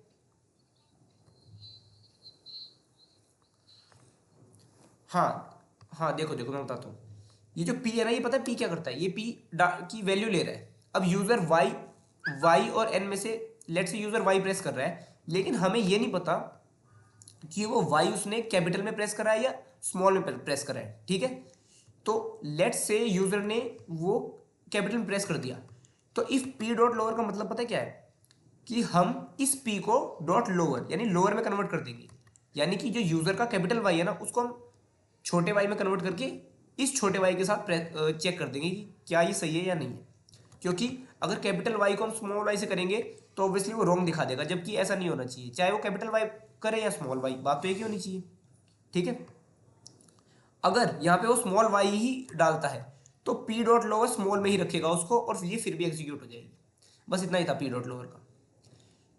हाँ हाँ देखो देखो मैं बताता हूँ, ये जो p है ना, ये पता है p क्या करता है, ये p की वैल्यू ले रहा है। अब यूजर y और n में से let's say user y press कर रहा है, लेकिन हमें ये नहीं पता कि वो y उसने कैपिटल में प्रेस करा है या स्मॉल में प्रेस करा है, ठीक है। तो लेट्स से यूजर ने वो कैपिटल में प्रेस कर दिया, तो इफ पी डॉट लोअर का मतलब पता है क्या है कि हम इस पी को डॉट लोअर यानी लोअर में कन्वर्ट कर देंगे, यानी कि जो यूजर का कैपिटल वाई है ना उसको हम छोटे वाई में कन्वर्ट करके इस छोटे वाई के साथ चेक कर देंगे कि क्या ये सही है या नहीं है। क्योंकि अगर कैपिटल वाई को हम स्मॉल वाई से करेंगे तो ऑब्वियसली वो रॉन्ग दिखा देगा, जबकि ऐसा नहीं होना चाहिए, चाहे वो कैपिटल वाई करे या स्मॉल वाई, बात तो एक ही होनी चाहिए। ठीक है, अगर यहाँ पे वो स्मॉल वाई ही डालता है तो पी डॉट लोअर स्मॉल में ही रखेगा उसको और ये फिर भी एग्जीक्यूट हो जाएगी। बस इतना ही था पी डॉट लोअर का।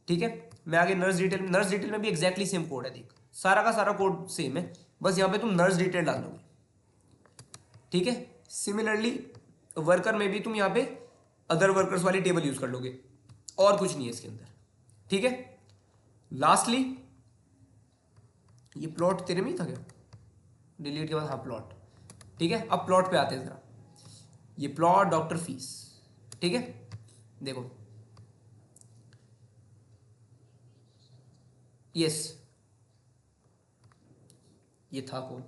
ठीक है, मैं आगे नर्स डिटेल में भी एग्जैक्टली सेम कोड है, देख सारा का सारा कोड सेम है, बस यहाँ पे तुम नर्स डिटेल डालोगे। ठीक है, सिमिलरली वर्कर में भी तुम यहाँ पे अदर वर्कर्स वाली टेबल यूज कर लोगे, और कुछ नहीं है इसके अंदर। ठीक है, लास्टली ये प्लॉट तेरे में ही था क्या, डिलीट के बाद, हाँ प्लॉट। ठीक है, अब प्लॉट पे आते हैं जरा, ये प्लॉट डॉक्टर फीस। ठीक है, देखो यस ये था कौन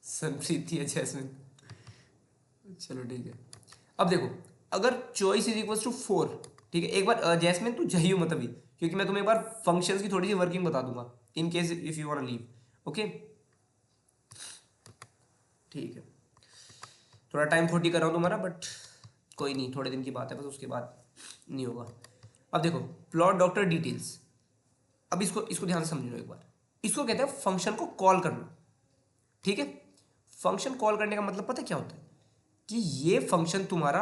संप्रीति है जैस्मिन, चलो ठीक है। अब देखो अगर चॉइस इज इक्वल टू 4, ठीक है, एक बार जैस्मिन तू जाइयो मत अभी, क्योंकि मैं तुम्हें एक बार फंक्शंस की थोड़ी सी वर्किंग बता दूंगा in case if you want leave. Okay ठीक है, थोड़ा टाइम खोटी कर रहा हूँ तुम्हारा, बट कोई नहीं, थोड़े दिन की बात है बस, उसके बाद नहीं होगा। अब देखो प्लॉट डॉक्टर डिटेल्स, अब इसको इसको ध्यान से समझो एक बार, इसको कहते हैं फंक्शन को कॉल करना। ठीक है, फंक्शन कॉल करने का मतलब पता है क्या होता है कि ये फंक्शन तुम्हारा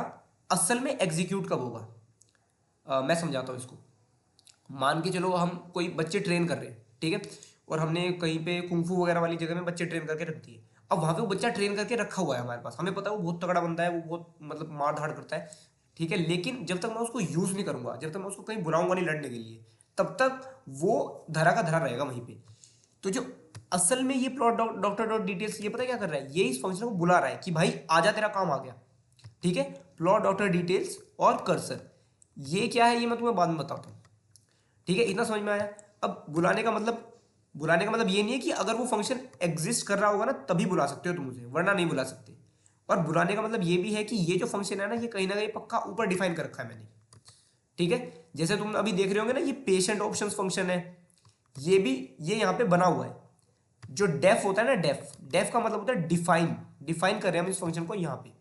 असल में एग्जीक्यूट कब होगा। मैं समझाता हूँ इसको। मान के चलो हम कोई बच्चे ट्रेन कर रहे हैं, ठीक है, और हमने कहीं पे कुंफू वगैरह वाली जगह में बच्चे ट्रेन करके रख दिए। अब वहाँ पे वो बच्चा ट्रेन करके रखा हुआ है हमारे पास, हमें पता है वो बहुत तगड़ा बंदा है, वो बहुत मतलब मार धाड़ करता है। ठीक है, लेकिन जब तक मैं उसको यूज़ नहीं करूँगा, जब तक मैं उसको कहीं बुलाऊंगा नहीं लड़ने के लिए, तब तक वो धरा का धरा रहेगा वहीं पे। तो जो असल में ये प्लॉट डॉक्टर डॉट डिटेल्स ये पता क्या कर रहा है, ये इस फंक्शन को बुला रहा है कि भाई आजा तेरा काम आ गया। ठीक है, प्लॉट डॉक्टर डिटेल्स और कर्सर, ये क्या है ये मैं तुम्हें बाद में बताता हूँ। ठीक है, इतना समझ में आया। अब बुलाने का मतलब ये नहीं है कि अगर वो फंक्शन एग्जिस्ट कर रहा होगा ना तभी बुला सकते हो तुम उसे, वरना नहीं बुला सकते। और बुलाने का मतलब ये भी है कि ये जो फंक्शन है ना ये कहीं ना कहीं पक्का ऊपर डिफाइन कर रखा है मैंने। ठीक है, जैसे तुम अभी देख रहे होंगे ना ये पेशेंट ऑप्शंस फंक्शन है, ये भी ये यहाँ पे बना हुआ है। जो डेफ होता है ना, डेफ डेफ का मतलब होता है डिफाइन, डिफाइन कर रहे हैं हम इस फंक्शन को यहाँ पे,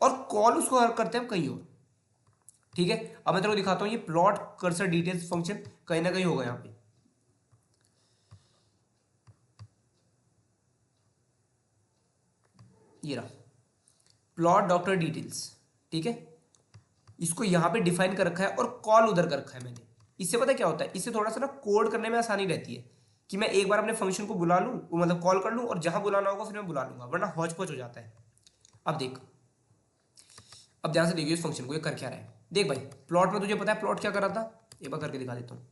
और कॉल उसको करते हैं हम कहीं और। ठीक है, अब मैं तेरे को दिखाता हूँ ये प्लॉट कर्सर डिटेल्स फंक्शन कहीं ना कहीं होगा यहाँ पे। ये रहा प्लॉट डॉक्टर डिटेल्स। ठीक है, इसको यहाँ पे डिफाइन कर रखा है और कॉल उधर कर रखा है मैंने। इससे पता क्या होता है, इससे थोड़ा सा ना कोड करने में आसानी रहती है कि मैं एक बार अपने फंक्शन को बुला लूँ, मतलब कॉल कर लूँ, और जहां बुलाना होगा फिर मैं बुला लूंगा, वरना हौच पौच हो जाता है। अब देख, अब ध्यान से देखिए इस फंक्शन को ये कर क्या रहा है। देख भाई, प्लॉट में तुझे पता है प्लॉट क्या कर रहा था, एक बार करके दिखा देता हूँ।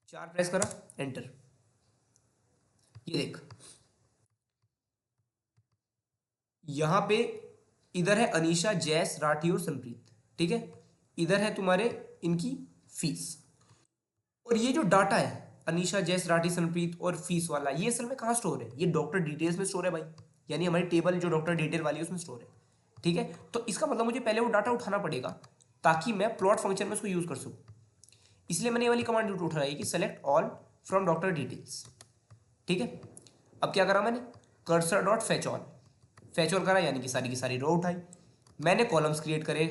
4 प्रेस करा, एंटर, ये देख यहाँ पे इधर है अनीशा, जैस, राठी और संप्रीत। ठीक है, इधर है तुम्हारे इनकी फीस, और ये जो डाटा है अनीशा, जैस, राठी, संप्रीत और फीस वाला, ये असल में कहाँ स्टोर है, ये डॉक्टर डिटेल्स में स्टोर है भाई, यानी हमारी टेबल जो डॉक्टर डिटेल वाली है उसमें स्टोर है। ठीक है, तो इसका मतलब मुझे पहले वो डाटा उठाना पड़ेगा ताकि मैं प्लॉट फंक्शन में उसको यूज कर सकूँ। इसलिए मैंने ये वाली कमांड उठा है कि select all from doctor details. ठीक है, अब क्या करा मैंने, cursor dot fetch all, fetch all करा यानी कि सारी की सारी रो उठाई, मैंने कॉलम्स क्रिएट करे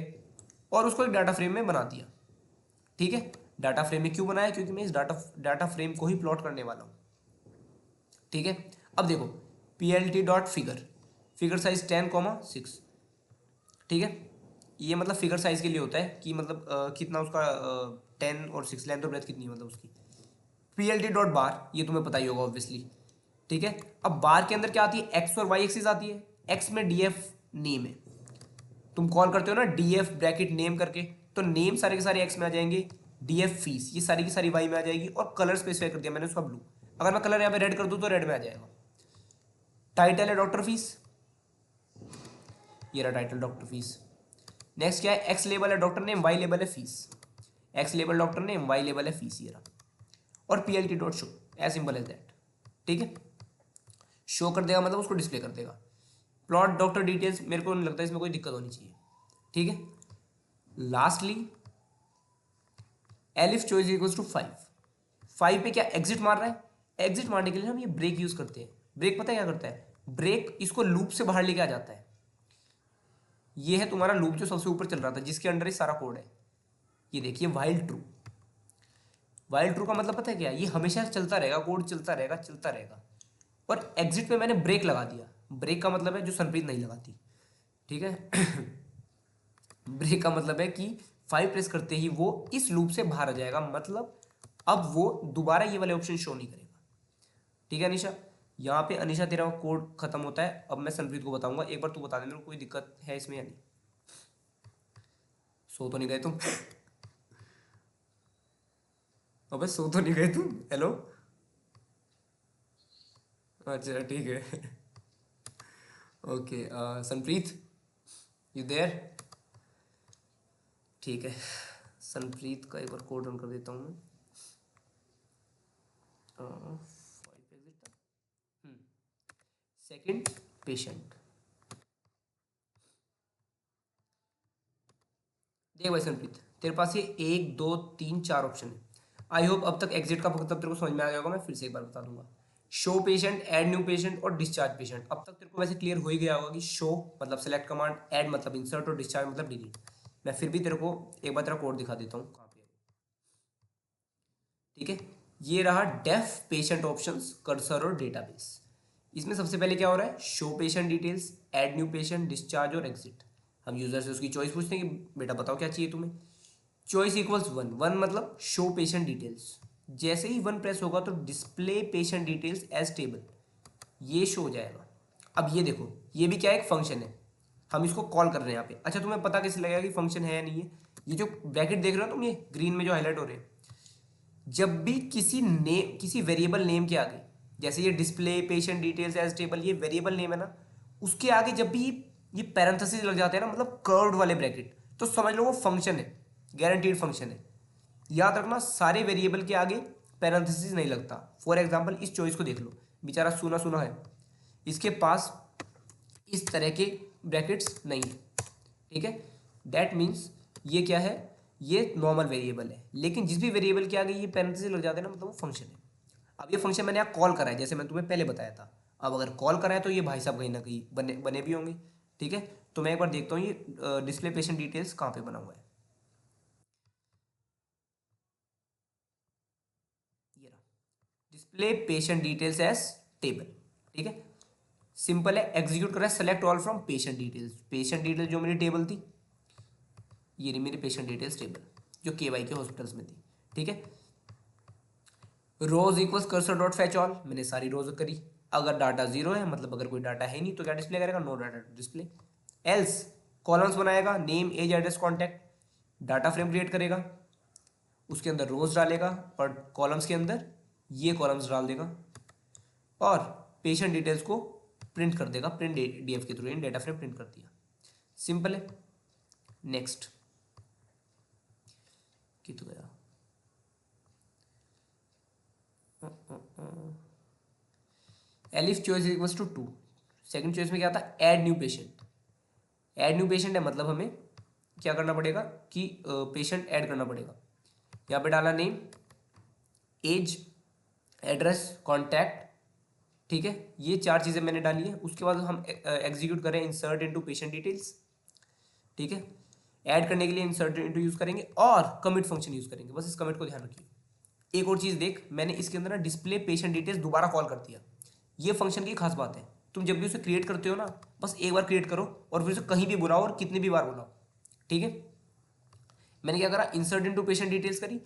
और उसको एक डाटा फ्रेम में बना दिया। ठीक है, डाटा फ्रेम में क्यों बनाया, क्योंकि मैं इस डाटा फ्रेम को ही प्लॉट करने वाला हूँ। ठीक है, अब देखो P L T dot figure, figure size 10,6। ठीक है, ये मतलब फिगर साइज के लिए होता है कि मतलब कितना उसका 10 और 6 लेंथ और ब्रेथ कितनी है मतलब उसकी। पी एल टी डॉट बार, ये तुम्हें पता ही होगा ऑब्वियसली। ठीक है, अब बार के अंदर क्या आती है, एक्स और वाई एक्सिस आती है, एक्स में डी एफ नेम है, तुम कॉल करते हो ना डी एफ ब्रैकेट नेम करके, तो नेम सारे के सारे एक्स में आ जाएंगे, डी एफ फीस ये सारी की सारी वाई में आ जाएगी, और कलर स्पेसिफाई कर दिया मैंने उसका ब्लू, अगर मैं कलर यहाँ पे रेड कर दूँ तो रेड में आ जाएगा। टाइटल है डॉक्टर फीस, ये रहा टाइटल डॉक्टर फीस। नेक्स्ट क्या है, एक्स लेबल है डॉक्टर नेम, वाई लेबल है fees, x label doctor name, y label है फीस, ये रहा, और P L T dot show, as simple as that. ठीक है, शो कर देगा मतलब उसको डिस्प्ले कर देगा। प्लॉट डॉक्टर डिटेल्स, मेरे को नहीं लगता इसमें कोई दिक्कत होनी चाहिए। ठीक है, lastly elif choice equals to 5। 5 पे क्या एग्जिट मार रहा है, एग्जिट मारने के लिए हम ये ब्रेक यूज करते हैं। ब्रेक पता है क्या करता है, ब्रेक इसको लूप से बाहर लेके आ जाता है। ये है तुम्हारा लूप जो सबसे ऊपर चल रहा था, जिसके अंडर ही सारा कोड है। ये देखिए वाइल ट्रू। वाइल ट्रू का मतलब पता है क्या, ये हमेशा चलता रहेगा, कोड चलता रहेगा चलता रहेगा। और एग्जिट पे मैंने ब्रेक लगा दिया। ब्रेक का मतलब है जो सनप्रीत नहीं लगाती, ठीक है। ब्रेक का मतलब है कि 5 प्रेस करते ही वो इस लूप से बाहर आ जाएगा, मतलब अब वो दोबारा ये वाले ऑप्शन शो नहीं करेगा। ठीक है अनिशा, यहाँ पे अनिशा तेरा कोड खत्म होता है। अब मैं सनप्रीत को बताऊंगा, एक बार तू बता दे मेरे को कोई दिक्कत है इसमें या नहीं। सो तो नहीं गए तुम? अबे सो तो नहीं गए तुम? हेलो, अच्छा ठीक है। Okay Sanpreet, you there? ठीक है, सनप्रीत का एक बार कोड रन कर देता हूँ मैं। Second patient. देख भाई सनप्रीत, तेरे पास ये 1 2 3 4 ऑप्शन है। आई होप अब तक एग्जिट का मतलब तेरे को समझ में आ गया होगा। मैं फिर से एक बार बता दूंगा, show patient, add new patient और डिस्चार्ज पेशेंट। अब तक तेरे को वैसे क्लियर हो ही गया होगा कि शो मतलब सेलेक्ट कमांड, ऐड मतलब इंसर्ट और डिस्चार्ज मतलब डिलीट। मैं फिर भी तेरे को एक बार तेरा कोड दिखा देता हूँ कहाँ पे है। ठीक है, ये रहा डेफ पेशेंट ऑप्शंस, कर्सर और डेटाबेस। इसमें सबसे पहले क्या हो रहा है, show patient details, add new patient, discharge और एग्जिट। हम यूजर से उसकी चॉइस पूछते हैं कि बेटा बताओ क्या चाहिए तुम्हें। चॉइस इक्वल्स 1, 1 मतलब शो पेशेंट डिटेल्स। जैसे ही 1 प्रेस होगा तो display patient details as table, ये शो हो जाएगा। अब ये देखो, ये भी क्या है, एक फंक्शन है, हम इसको कॉल कर रहे हैं यहाँ पे। अच्छा तुम्हें पता कैसे लगेगा कि फंक्शन है या नहीं है? ये जो ब्रैकेट देख रहे हो तुम, ये ग्रीन में जो हाईलाइट हो रहे हैं, जब भी किसी नेम, किसी वेरिएबल नेम के आगे, जैसे ये display patient details as table, ये वेरिएबल नेम है ना, उसके आगे जब भी ये पैरेंथेसिस लग जाते हैं ना, मतलब कर्व्ड वाले ब्रैकेट, तो समझ लो वो फंक्शन है, गारंटीड फंक्शन है। याद रखना सारे वेरिएबल के आगे पैरेंथेसिस नहीं लगता। फॉर एग्जांपल इस चॉइस को देख लो, बेचारा सुना सुना है, इसके पास इस तरह के ब्रैकेट्स नहीं है। ठीक है, दैट मीन्स ये क्या है, ये नॉर्मल वेरिएबल है। लेकिन जिस भी वेरिएबल के आगे ये पैरेंथेसिस लग जाते हैं ना, मतलब वो फंक्शन है। अब ये फंक्शन मैंने यहाँ कॉल करा है, जैसे मैं तुम्हें पहले बताया था। अब अगर कॉल करा है तो ये भाई साहब कहीं ना कहीं बने बने भी होंगे। ठीक है, तो मैं एक बार देखता हूँ ये डिस्प्ले पेशेंट डिटेल्स कहाँ पे बना हुआ है। ये रहा, display patient details as table. ठीक है, सिंपल है, एग्जीक्यूट करा, select all from patient details. Patient details जो मेरी टेबल थी, ये रही मेरी पेशेंट डिटेल्स टेबल, जो केवाई के हॉस्पिटल्स में थी। ठीक है, rows equals cursor dot fetch all, मैंने सारी रोज करी। अगर डाटा जीरो है, मतलब अगर कोई डाटा है नहीं, तो क्या डिस्प्ले करेगा, no data display. Else columns बनाएगा, name age address contact, data frame create करेगा, उसके अंदर रोज डालेगा और कॉलम्स के अंदर ये कॉलम्स डाल देगा, और पेशेंट डिटेल्स को प्रिंट कर देगा, प्रिंट डीएफ के थ्रू, इन डेटा फ्रेम प्रिंट कर दिया। सिंपल है। नेक्स्ट कित गया, elif choice equals to 2। Second choice में क्या था, add new patient. Add new patient है, मतलब हमें क्या करना पड़ेगा कि पेशेंट ऐड करना पड़ेगा। यहाँ पे डाला नेम, एज, एड्रेस, कॉन्टैक्ट। ठीक है, ये 4 चीज़ें मैंने डाली है। उसके बाद हम एग्जीक्यूट करें इंसर्ट इनटू पेशेंट डिटेल्स। ठीक है, ऐड करने के लिए इंसर्ट इनटू यूज़ करेंगे और कमिट फंक्शन यूज़ करेंगे। बस इस कमिट को ध्यान रखिए। एक और चीज़ देख, मैंने इसके अंदर ना डिस्प्ले पेशेंट डिटेल्स दोबारा कॉल कर दिया। ये फंक्शन की खास बात है, तुम जब भी उसे क्रिएट करते हो ना, बस एक बार क्रिएट करो और फिर उसे कहीं भी बुलाओ और कितनी भी बार बुलाओ। ठीक है, मैंने क्या करा, इंसर्ट इनटू पेशेंट डिटेल्स करी,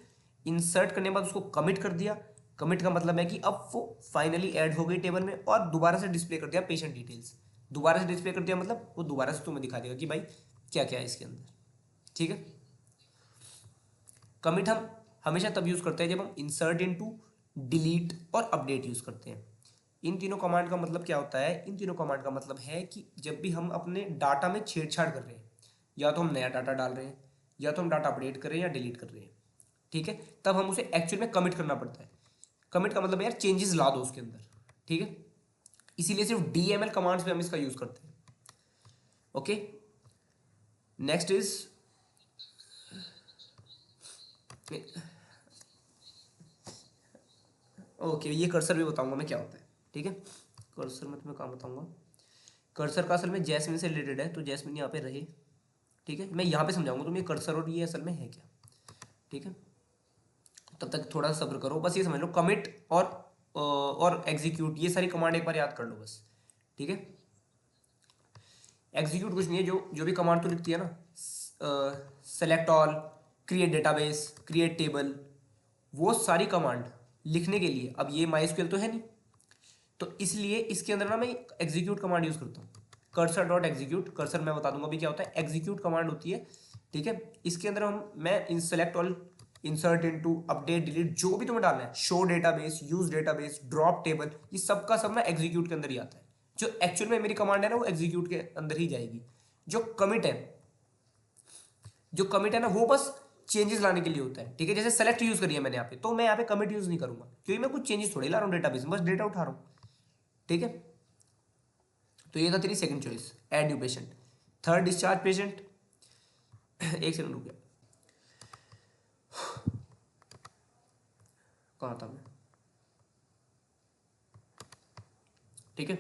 इंसर्ट करने के बाद उसको कमिट कर दिया। कमिट का मतलब है कि अब वो फाइनली ऐड हो गई टेबल में, और दोबारा से डिस्प्ले कर दिया पेशेंट डिटेल्स। दोबारा से डिस्प्ले कर दिया मतलब वो दोबारा से तुम्हें दिखा देगा कि भाई क्या क्या है इसके अंदर। ठीक है, कमिट हम हमेशा तब यूज़ करते हैं जब हम इंसर्ट इनटू, डिलीट और अपडेट यूज़ करते हैं। इन तीनों कमांड का मतलब क्या होता है, इन तीनों कमांड का मतलब है कि जब भी हम अपने डाटा में छेड़छाड़ कर रहे हैं, या तो हम नया डाटा डाल रहे हैं, या तो हम डाटा अपडेट कर रहे हैं या डिलीट कर रहे हैं, ठीक है, तब हम उसे एक्चुअल में कमिट करना पड़ता है। कमिट का मतलब यार चेंजेस ला दो उसके अंदर। ठीक है, इसीलिए सिर्फ डीएमएल कमांड्स में हम इसका यूज़ करते हैं। ओके, नेक्स्ट इज ओके, ये कर्सर भी बताऊंगा मैं क्या होता है, ठीक है। कर्सर मैं तुम्हें कहाँ बताऊंगा। कर्सर का असल में जैस्मिन से रिलेटेड है, तो जैस्मिन यहाँ पे रहे, ठीक है। मैं यहाँ पे समझाऊंगा तुम्हें कर्सर और ये असल में है क्या, ठीक है। तब तक थोड़ा सब्र करो, बस ये समझ लो कमिट और एग्जीक्यूट, ये सारी कमांड एक बार याद कर लो बस, ठीक है। एग्जीक्यूट कुछ नहीं है, जो जो भी कमांड तो लिखती है ना, select all, create database, create table, वो सारी कमांड लिखने के लिए, अब ये माइस्क्यूएल तो है नहीं, तो इसलिए इसके अंदर ना मैं एग्जीक्यूट कमांड यूज करता हूँ। कर्सर डॉट एग्जीक्यूट, कर्सर मैं बता दूंगा अभी क्या होता है, एग्जीक्यूट कमांड होती है, ठीक है। इसके अंदर मैं इन select all, insert into, update, delete, जो भी तुम्हें डालना है, show database, use database, drop table, ये सब का सब ना एग्जीक्यूट के अंदर ही आता है। जो एक्चुअल में मेरी कमांड है ना, वो एग्जीक्यूट के अंदर ही जाएगी। जो कमिट है, जो कमिट है ना, वो बस चेंजेस लाने के लिए होता है, ठीक है। जैसे सेलेक्ट यूज करिए मैंने यहाँ पे, तो मैं यहाँ पे कमिट यूज नहीं करूंगा, क्योंकि मैं कुछ चेंजेस थोड़ी ला रहा हूँ डेटाबेस में, बस डेटा उठा रहा हूँ, ठीक है। तो ये था तेरी second choice, add new patient. Third, discharge patient. एक सेकंड रुक गया, कहाँ था मैं, ठीक है।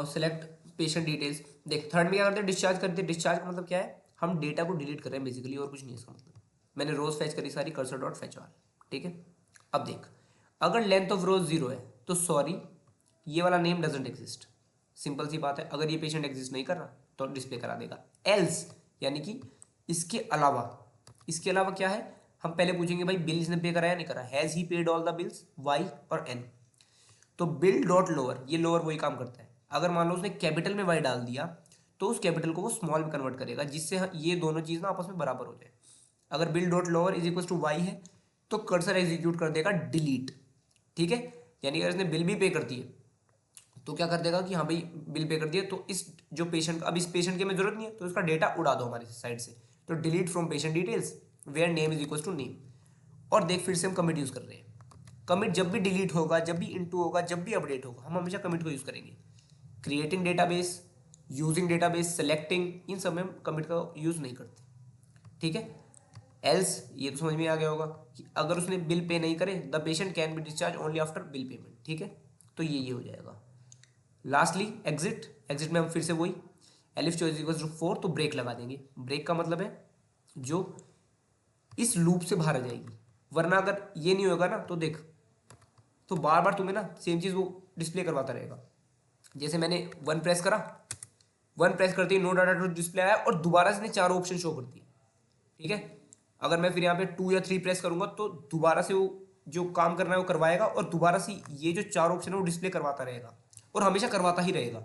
Select patient details. देख थर्ड में क्या करते हैं, डिस्चार्ज करते हैं। डिस्चार्ज का मतलब क्या है, हम डेटा को डिलीट कर रहे हैं बेसिकली, और कुछ नहीं है इसका मतलब। मैंने रोज फैच करी सारी, कर्सर डॉट फैच ऑल, ठीक है। अब देख, अगर लेंथ ऑफ रोज 0 है तो सॉरी, ये वाला नेम डजेंट एग्जिस्ट, सिंपल सी बात है। अगर ये पेशेंट एग्जिस्ट नहीं कर रहा तो डिस्प्ले करा देगा। एल्स यानी कि इसके अलावा, इसके अलावा क्या है, हम पहले पूछेंगे भाई बिल इसने पे करा या नहीं करा, has he paid all the bills, Y और एन। तो बिल डॉट लोअर, ये लोअर वही काम करता है। अगर मान लो उसने कैपिटल में वाई डाल दिया, तो उस कैपिटल को वो स्मॉल में कन्वर्ट करेगा, जिससे ये दोनों चीज़ ना आपस में बराबर हो जाए। अगर bill dot lower is equal to Y है, तो कर्सर एग्जीक्यूट कर देगा डिलीट, ठीक है। यानी अगर इसने बिल भी पे कर दिए, तो क्या कर देगा कि हाँ भाई बिल पे कर दिया, तो इस जो पेशेंट, अब इस पेशेंट की हमें जरूरत नहीं है, तो इसका डेटा उड़ा दो हमारी साइड से। तो delete from patient details where name is equal to name. और देख फिर से हम कमिट यूज कर रहे हैं। कमिट जब भी डिलीट होगा, जब भी इनटू होगा, जब भी अपडेट होगा, हम हमेशा कमिट को यूज करेंगे। Creating database, using database, selecting, इन सब में हम कमिट का यूज नहीं करते, ठीक है। एल्स, ये तो समझ में आ गया होगा कि अगर उसने बिल पे नहीं करे, the patient can be discharge only after bill payment, ठीक है। तो ये हो जाएगा। लास्टली एग्जिट, एग्जिट में हम फिर से वही, एलिफ चॉइस इक्वल्स टू 4, तो ब्रेक लगा देंगे। ब्रेक का मतलब है जो इस लूप से बाहर आ जाएगी, वरना अगर ये नहीं होगा ना, तो देख, तो बार बार तुम्हें ना सेम चीज़ वो डिस्प्ले करवाता रहेगा। जैसे मैंने 1 प्रेस करा, 1 प्रेस करते ही नो डाटा टू डिस्प्ले आया, और दोबारा से इसने 4 ऑप्शन शो कर दिए, ठीक है। अगर मैं फिर यहाँ पे 2 या 3 प्रेस करूंगा, तो दोबारा से वो जो काम करना है वो करवाएगा, और दोबारा से ये जो 4 ऑप्शन है वो डिस्प्ले करवाता रहेगा, और हमेशा करवाता ही रहेगा।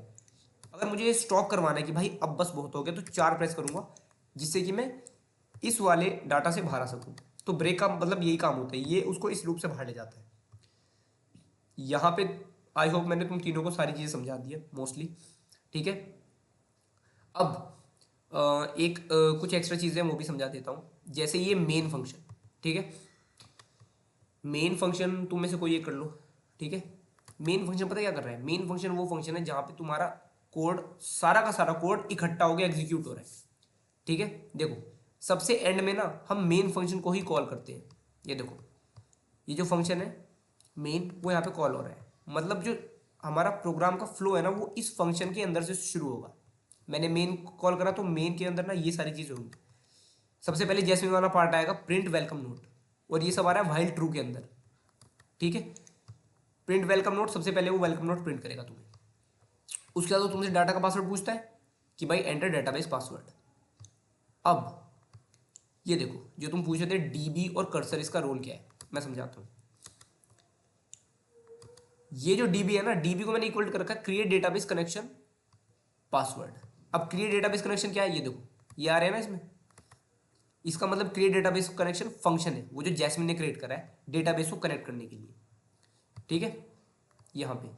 अगर मुझे ये स्टॉप करवाना है कि भाई अब बस बहुत हो गया, तो 4 प्रेस करूंगा, जिससे कि मैं इस वाले डाटा से बाहर आ सकूं। तो ब्रेक का मतलब यही काम होता है, ये उसको इस लूप से बाहर ले जाता है। यहाँ पे आई होप मैंने तुम तीनों को सारी चीज़ें समझा दी है मोस्टली, ठीक है। अब कुछ एक्स्ट्रा चीज़ें वो भी समझा देता हूँ, जैसे ये मेन फंक्शन, ठीक है। मेन फंक्शन तुम में से कोई एक कर लो, ठीक है। मेन फंक्शन पता क्या कर रहा है, मेन फंक्शन वो फंक्शन है जहाँ पे तुम्हारा कोड, सारा का सारा कोड इकट्ठा होकर एग्जीक्यूट हो रहा है, ठीक है। देखो सबसे एंड में ना हम मेन फंक्शन को ही कॉल करते हैं। ये देखो, ये जो फंक्शन है मेन, वो यहाँ पे कॉल हो रहा है, मतलब जो हमारा प्रोग्राम का फ्लो है ना, वो इस फंक्शन के अंदर से शुरू होगा। मैंने मेन कॉल करा, तो मेन के अंदर ना ये सारी चीज़ें होंगी। सबसे पहले जैस्मिन वाला पार्ट आएगा, प्रिंट वेलकम नोट, और ये सब आ रहा है व्हाइल ट्रू के अंदर, ठीक है। प्रिंट वेलकम नोट, सबसे पहले वो वेलकम नोट प्रिंट करेगा तुम्हें। उसके बाद वो तुमसे डाटा का पासवर्ड पूछता है कि भाई एंटर डेटाबेस पासवर्ड। अब ये देखो, जो तुम पूछ रहे थे डीबी और कर्सर, इसका रोल क्या है मैं समझाता हूँ। ये जो डीबी है ना, डीबी को मैंने इक्वल कर रखा है क्रिएट डेटाबेस कनेक्शन पासवर्ड। अब क्रिएट डेटाबेस कनेक्शन क्या है, ये देखो ये आ रहा है ना इसमें, इसका मतलब क्रिएट डेटाबेस कनेक्शन फंक्शन है, वो जो जैस्मिन ने क्रिएट करा है डेटाबेस को कनेक्ट करने के लिए, ठीक है। यहाँ पे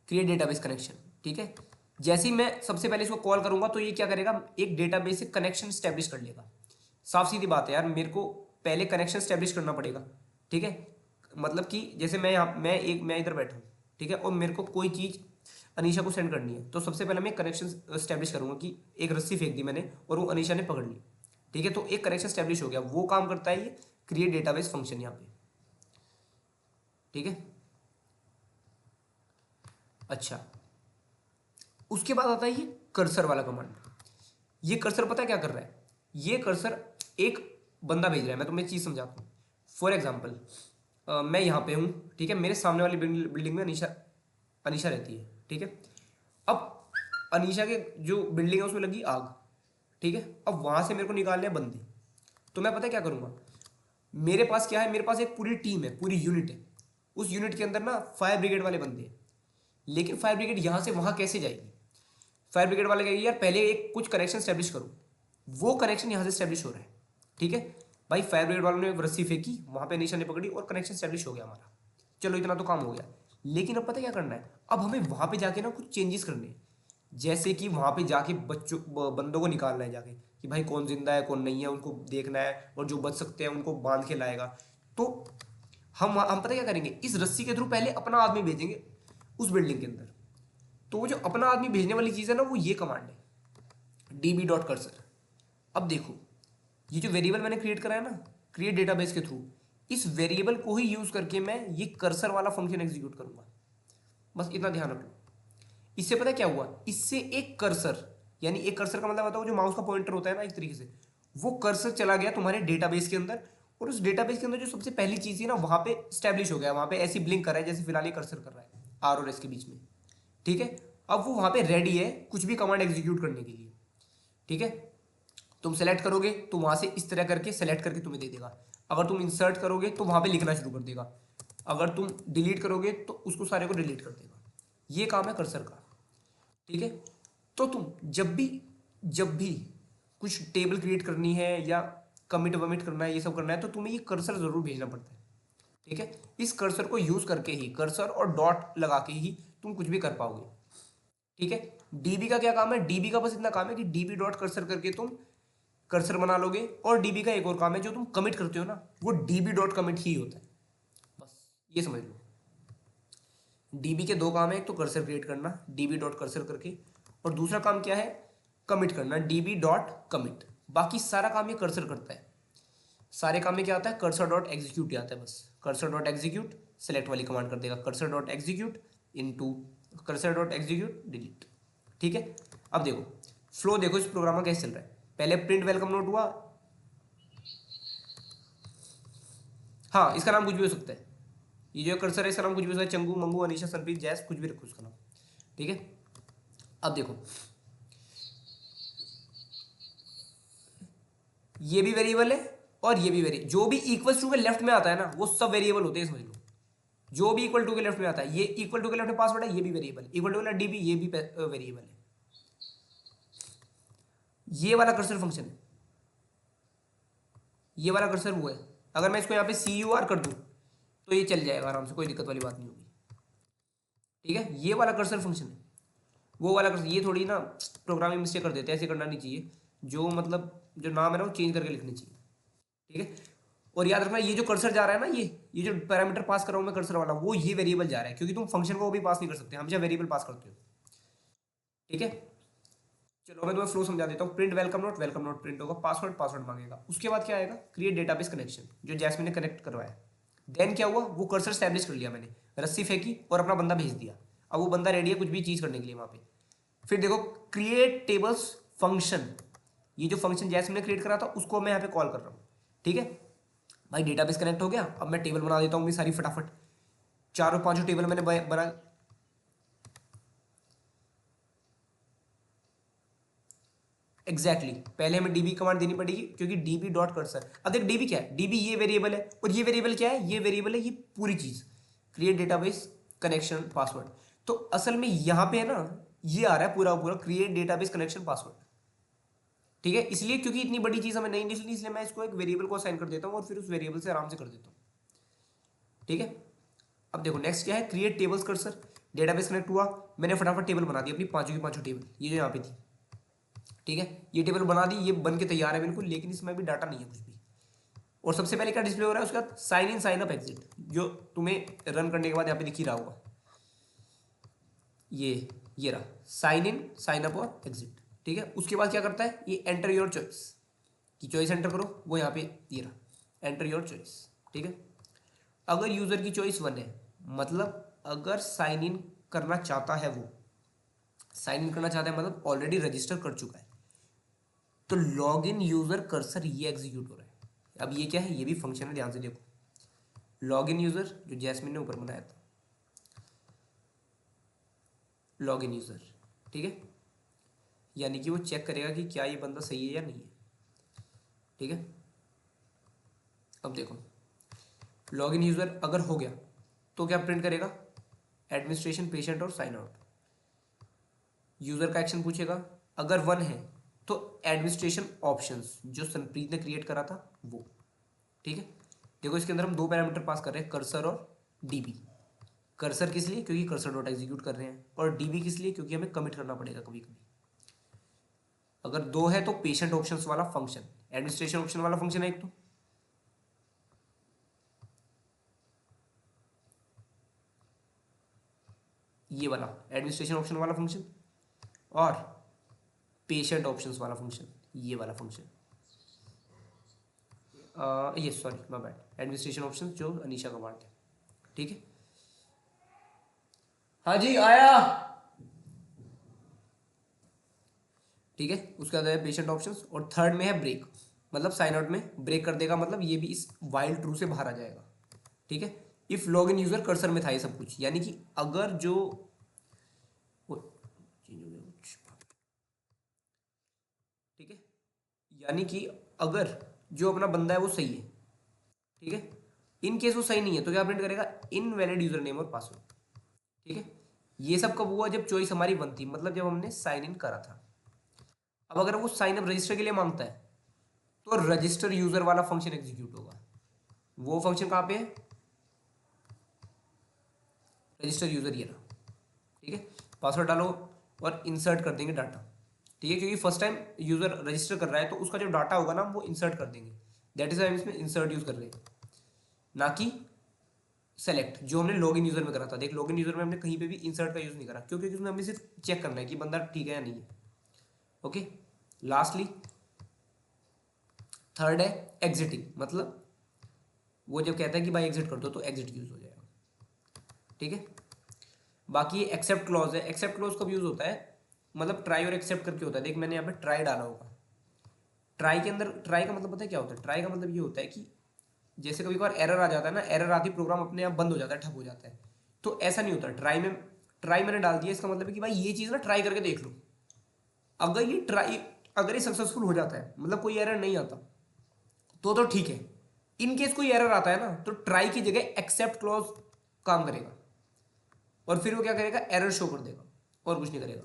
क्रिएट डेटाबेस कनेक्शन, ठीक है। जैसे ही मैं सबसे पहले इसको कॉल करूंगा, तो ये क्या करेगा, एक डेटाबेस से कनेक्शन स्टैब्लिश कर लेगा। साफ सीधी बात है यार, मेरे को पहले कनेक्शन स्टैब्लिश करना पड़ेगा, ठीक है। मतलब कि जैसे मैं यहाँ, मैं इधर बैठा हूँ, ठीक है, और मेरे को कोई चीज़ अनीशा को सेंड करनी है, तो सबसे पहले मैं कनेक्शन स्टैब्लिश करूंगा कि एक रस्सी फेंक दी मैंने और वो अनीशा ने पकड़ ली, ठीक है, तो एक कनेक्शन स्टैब्लिश हो गया। वो काम करता है ये क्रिएट डेटाबेस फंक्शन यहाँ पे, ठीक है। अच्छा, उसके बाद आता है ये कर्सर वाला कमांड। ये कर्सर पता है क्या कर रहा है? ये कर्सर एक बंदा भेज रहा है। मैं तुम्हें चीज़ समझाता हूँ। फॉर एग्जाम्पल मैं यहाँ पे हूँ, ठीक है, मेरे सामने वाली बिल्डिंग में अनीशा अनीशा रहती है, ठीक है। अब अनीशा के जो बिल्डिंग है उसमें लगी आग, ठीक है। अब वहाँ से मेरे को निकालने हैं बंदे, तो मैं पता है क्या करूँगा? मेरे पास क्या है, मेरे पास एक पूरी टीम है, पूरी यूनिट है। उस यूनिट के अंदर ना फायर ब्रिगेड वाले बंदे हैं, लेकिन फायर ब्रिगेड यहाँ से वहाँ कैसे जाएगी? फायर ब्रिगेड वाले कहेंगे यार पहले एक कुछ कनेक्शन स्टैब्लिश करो। वो कनेक्शन यहाँ से स्टैब्लिश हो रहा है, ठीक है भाई। फायर ब्रिगेड वालों ने रस्सी फेंकी, वहाँ पे अनीशा ने पकड़ी और कनेक्शन स्टैब्लिश हो गया हमारा। चलो इतना तो काम हो गया, लेकिन अब पता क्या करना है? अब हमें वहाँ पे जाके ना कुछ चेंजेस करने हैं। जैसे कि वहाँ पे जाके बंदों को निकालना है जाके, कि भाई कौन जिंदा है कौन नहीं है, उनको देखना है, और जो बच सकते हैं उनको बांध के लाएगा। तो हम पता क्या करेंगे? इस रस्सी के थ्रू पहले अपना आदमी भेजेंगे उस बिल्डिंग के अंदर। तो वो जो अपना आदमी भेजने वाली चीज़ है ना, वो ये कमांड है db.cursor। अब देखो, ये जो वेरिएबल मैंने क्रिएट करा है ना क्रिएट डेटाबेस के थ्रू, इस वेरिएबल को ही यूज करके मैं ये कर्सर वाला फंक्शन एग्जीक्यूट करूंगा। बस इतना ध्यान रखो। इससे पता क्या हुआ? इससे एक कर्सर, यानी एक कर्सर का मतलब होता है जो माउस का पॉइंटर होता है ना, एक तरीके से वो कर्सर चला गया तुम्हारे डेटाबेस के अंदर, और उस डेटाबेस के अंदर जो सबसे पहली चीज थी ना वहां पे स्टैब्लिश हो गया। वहां पे ऐसी ब्लिंक कर रहा है जैसे फिलहाल ये कर्सर कर रहा है आर और एस के बीच में, ठीक है। अब वो वहां पे रेडी है कुछ भी कमांड एग्जीक्यूट करने के लिए, ठीक है। तुम सेलेक्ट करोगे तो वहां से इस तरह करके सेलेक्ट करके तुम्हें दे देगा। अगर तुम इंसर्ट करोगे तो वहां पे लिखना शुरू कर देगा। अगर तुम डिलीट करोगे तो उसको सारे को डिलीट कर देगा। ये काम है कर्सर का, ठीक है। तो तुम जब भी कुछ टेबल क्रिएट करनी है या कमिट वमिट करना है, ये सब करना है, तो तुम्हें ये कर्सर जरूर भेजना पड़ता है, ठीक है। इस कर्सर को यूज करके ही, कर्सर और डॉट लगा के ही तुम कुछ भी कर पाओगे, ठीक है। डीबी का क्या काम है? डीबी का बस इतना काम है कि डीबी डॉट कर्सर करके तुम कर्सर बना लोगे। और डीबी का एक और काम है, जो तुम कमिट करते हो ना वो डीबी डॉट कमिट ही होता है। बस ये समझ लो। डीबी के दो काम है, एक तो कर्सर क्रिएट करना डीबी डॉट कर्सर करके, और दूसरा काम क्या है? कमिट करना डीबी डॉट कमिट। बाकी सारा काम ये कर्सर करता है। सारे काम में क्या आता है? कर्सर डॉट एग्जीक्यूट आता है। बस कर्सर डॉट एग्जीक्यूट सेलेक्ट वाली कमांड कर देगा, cursor dot execute into cursor dot execute delete, ठीक है। अब देखो फ्लो, देखो इस प्रोग्राम में कैसे चल रहा है। पहले प्रिंट वेलकम नोट हुआ, हाँ इसका नाम कुछ भी हो सकता है। ये जो कर्सर है इसका नाम कुछ भी हो सकता है, चंगू मंगू अनीशा संप्रीत जैस, कुछ भी रखो उसका नाम, ठीक है। अब देखो ये भी वेरिएबल है और ये भी वेरिएबल, जो भी इक्वल टू के लेफ्ट में आता है ना वो सब वेरिएबल होते हैं, समझ लो। जो भी इक्वल टू के लेफ्ट में आता है, ये इक्वल टू के लेफ्ट में पासवर्ड है, ये भी वेरिएबल, इक्वल टू के डीबी ये भी वेरिएबल है। ये वाला कर्सर फंक्शन है, ये वाला कर्सर वो है। अगर मैं इसको यहाँ पे CUR कर दूं तो ये चल जाएगा आराम से, कोई दिक्कत वाली बात नहीं होगी, ठीक है। ये वाला कर्सर फंक्शन है। वो वाला कर्सर, ये थोड़ी ना प्रोग्रामिंग मिस्टेक कर देते हैं, ऐसे करना नहीं चाहिए। जो मतलब जो नाम है ना वो चेंज करके लिखनी चाहिए, ठीक है। और याद रखना ये जो कर्सर जा रहा है ना, ये जो पैरामीटर पास कर रहा हूँ मैं कर्सर वाला, वो ये वेरिएबल जा रहा है, क्योंकि तुम फंक्शन को भी पास नहीं कर सकते, हमेशा वेरिएबल पास करते हो, ठीक है। चलो मैं तुम्हें फ्लो समझा देता हूँ। प्रिंट वेलकम नोट प्रिंट होगा, पासवर्ड पासवर्ड मांगेगा। उसके बाद क्या आएगा? क्रिएट डेटाबेस कनेक्शन, जो जैस्मिन ने कनेक्ट करवाया। देन क्या हुआ? वो कर्सर स्टैब्लिश कर लिया मैंने, रस्सी फेंकी और अपना बंदा भेज दिया। अब वो बंदा रेडी है कुछ भी चीज करने के लिए वहां पे। फिर देखो क्रिएट टेबल्स फंक्शन, ये जो फंक्शन जैस्मिन ने क्रिएट करा था उसको मैं यहाँ पे कॉल कर रहा हूँ, ठीक है भाई। डेटाबेस कनेक्ट हो गया, अब मैं टेबल बना देता हूँ भी सारी फटाफट। चारों पांचों टेबल मैंने बना, एग्जैक्टली पहले हमें डीबी कमांड देनी पड़ेगी, क्योंकि डीबी डॉट कर्सर। अब देख डीबी क्या है? डीबी ये वेरिएबल है, और ये वेरिएबल क्या है? ये वेरिएबल है ये पूरी चीज, क्रिएट डेटाबेस कनेक्शन पासवर्ड। तो असल में यहां पे है ना, ये आ रहा है पूरा पूरा क्रिएट डेटाबेस कनेक्शन पासवर्ड, ठीक है। इसलिए क्योंकि इतनी बड़ी चीज हमें नहीं निकलनी, इसलिए मैं इसको एक वेरिएबल को असाइन कर देता हूँ और फिर उस वेरिएबल से आराम से कर देता हूँ, ठीक है। अब देखो नेक्स्ट क्या है? Create tables cursor. Database connect हुआ, मैंने फटाफट टेबल बना दी अपनी पांचों की पांचों टेबल, ये जो यहाँ पे थी, ठीक है। ये टेबल बना दी, ये बन के तैयार है बिल्कुल, लेकिन इसमें भी डाटा नहीं है कुछ भी। और सबसे पहले क्या डिस्प्ले हो रहा है? उसके बाद sign in sign up exit, जो तुम्हें रन करने के बाद यहाँ पे दिख ही रहा होगा। ये ये रहा साइन इन, साइन अप और एग्जिट, ठीक है। उसके बाद क्या करता है ये, एंटर योर चॉइस, कि चॉइस एंटर करो, वो यहाँ पे ये रहा एंटर योर चॉइस, ठीक है। अगर यूजर की चॉइस 1 है, मतलब अगर साइन इन करना चाहता है, वो साइन इन करना चाहता है मतलब ऑलरेडी रजिस्टर कर चुका है, तो लॉग इन यूजर कर्सर ये एग्जीक्यूट हो रहा है। अब ये क्या है, ये भी फंक्शन है, ध्यान से देखो, लॉग इन यूजर जो जैस्मिन ने ऊपर बनाया था, लॉग इन यूजर, ठीक है, यानी कि वो चेक करेगा कि क्या ये बंदा सही है या नहीं है, ठीक है। अब देखो लॉग इन यूजर अगर हो गया तो क्या प्रिंट करेगा, एडमिनिस्ट्रेशन, पेशेंट और साइन आउट। यूजर का एक्शन पूछेगा, अगर 1 है तो एडमिनिस्ट्रेशन ऑप्शंस जो संप्रीत ने क्रिएट करा था वो, ठीक है। देखो इसके अंदर हम 2 पैरामीटर पास कर रहे हैं, कर्सर और डीबी। कर्सर किस लिए, क्योंकि कर्सर डॉट एग्जीक्यूट कर रहे हैं, और डीबी किस लिए, क्योंकि हमें कमिट करना पड़ेगा कभी कभी। अगर 2 है तो पेशेंट ऑप्शंस वाला फंक्शन, एडमिनिस्ट्रेशन ऑप्शन वाला फंक्शन है एक, तो ये वाला एडमिनिस्ट्रेशन ऑप्शन वाला फंक्शन, और पेशेंट ऑप्शंस वाला फंक्शन, ये वाला फंक्शन, ये sorry my bad, administration option जो अनीशा का पार्ट है, ठीक है। हाँ जी आया, ठीक है। उसके बाद है पेशेंट ऑप्शंस, और थर्ड में है ब्रेक, मतलब साइन आउट में ब्रेक कर देगा, मतलब ये भी इस वाइल ट्रू से बाहर आ जाएगा, ठीक है। If log in user cursor में था ये सब कुछ, यानी कि अगर जो ठीक है, यानी कि अगर जो अपना बंदा है वो सही है, ठीक है। इन केस वो सही नहीं है तो क्या प्रिंट करेगा, इनवैलिड यूजर नेम और पासवर्ड, ठीक है। ये सब कब हुआ, जब चॉइस हमारी 1 थी, मतलब जब हमने साइन इन करा था। अब अगर वो साइन अप रजिस्टर के लिए मांगता है तो रजिस्टर यूजर वाला फंक्शन एग्जीक्यूट होगा। वो फंक्शन कहाँ पे है, रजिस्टर यूजर ये रहा, ठीक है। पासवर्ड डालो और इंसर्ट कर देंगे डाटा, ठीक है, क्योंकि फर्स्ट टाइम यूजर रजिस्टर कर रहा है तो उसका जो डाटा होगा ना वो इंसर्ट कर देंगे, दैट इज वाई हम इसमें इंसर्ट यूज कर रहे हैं, ना कि सेलेक्ट जो हमने लॉग इन यूजर में करा था। देख लॉग इन यूजर में हमने कहीं पे भी इंसर्ट का यूज नहीं करा, क्योंकि उसमें हमें सिर्फ चेक करना है कि बंदा ठीक है या नहीं है, ओके। लास्टली थर्ड है एग्जिटिंग, मतलब वो जब कहता है कि भाई एग्जिट कर दो तो एग्जिट यूज हो जाएगा, ठीक है। बाकी ये एक्सेप्ट क्लॉज है, एक्सेप्ट क्लॉज कब यूज होता है, मतलब ट्राई और एक्सेप्ट करके होता है। देख मैंने यहाँ पे ट्राई डाला होगा, ट्राई के अंदर ट्राई का मतलब पता है क्या होता है, ट्राई का मतलब ये होता है कि जैसे कभी कभार एरर आ जाता है ना, एरर आती प्रोग्राम अपने आप बंद हो जाता है, ठप हो जाता है, तो ऐसा नहीं होता ट्राई में। ट्राई मैंने डाल दिया, इसका मतलब है कि भाई ये चीज़ ना ट्राई करके देख लो, अगर ये ट्राई, अगर ये सक्सेसफुल हो जाता है, मतलब कोई एरर नहीं आता तो ठीक है। इन केस कोई एरर आता है ना तो ट्राई की जगह एक्सेप्ट क्लॉज काम करेगा, और फिर वो क्या करेगा, एरर शो कर देगा और कुछ नहीं करेगा,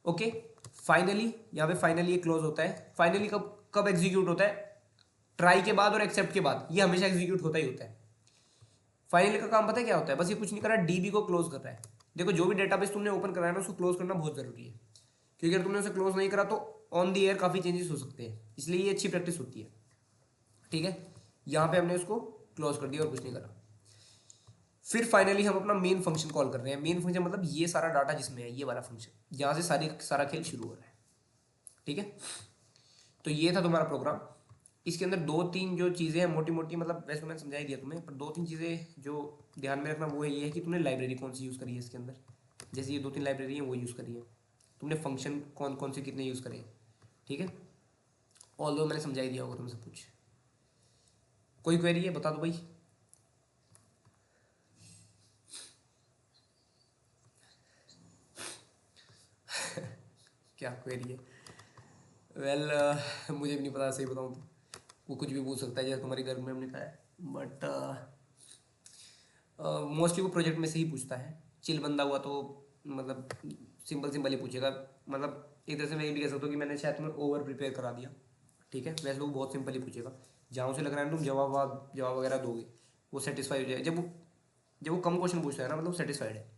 ओके। फाइनली यहाँ पे फाइनली ये क्लोज होता है। फाइनली कब कब एग्जीक्यूट होता है, ट्राई के बाद और एक्सेप्ट के बाद, ये हमेशा एग्जीक्यूट होता ही होता है। फाइनली का काम पता है क्या होता है, बस ये कुछ नहीं कर रहा, डीबी को क्लोज कर रहा है। देखो जो भी डेटाबेस तुमने ओपन कराया ना उसको क्लोज करना बहुत जरूरी है, क्योंकि अगर तुमने उसे क्लोज नहीं करा तो ऑन दी एयर काफी चेंजेस हो सकते हैं, इसलिए ये अच्छी प्रैक्टिस होती है, ठीक है। यहाँ पे हमने उसको क्लोज कर दिया और कुछ नहीं करा। फिर फाइनली हम अपना मेन फंक्शन कॉल कर रहे हैं। मेन फंक्शन मतलब ये सारा डाटा जिसमें है, ये वाला फंक्शन जहाँ से सारा खेल शुरू हो रहा है, ठीक है। तो ये था तुम्हारा प्रोग्राम। इसके अंदर 2-3 जो चीज़ें हैं मोटी मोटी, मतलब वैसे तो मैंने समझा ही दिया तुम्हें, पर 2-3 चीज़ें जो ध्यान में रखना वो ये है कि तुमने लाइब्रेरी कौन सी यूज़ करी है इसके अंदर। जैसे ये 2-3 लाइब्रेरी हैं वो यूज़ करी है तुमने, फंक्शन कौन कौन से कितने यूज़ करे, ठीक है। ऑल दो मैंने समझा ही दिया होगा तुम सब कुछ। कोई क्वेरी है बता दो भाई। क्या क्वेरी है, वेल मुझे भी नहीं पता, सही बताऊँ तो वो कुछ भी पूछ सकता है, जैसे तुम्हारे घर में हमने कहा है, बट मोस्टली वो प्रोजेक्ट में से ही पूछता है। चिल बंदा हुआ तो मतलब सिंपल सिंपल ही पूछेगा, मतलब एक तरह से मैं ये भी कह सकता हूँ कि मैंने शायद तुम्हें ओवर प्रिपेयर करा दिया, ठीक है। वैसे वो बहुत सिंपल ही पूछेगा, जहाँ उसे लग रहा है ना तुम जवाब वगैरह दोगे वो सेटिस्फाई हो जाए। जब वो कम क्वेश्चन पूछता है ना मतलब सेटिस्फाइड है,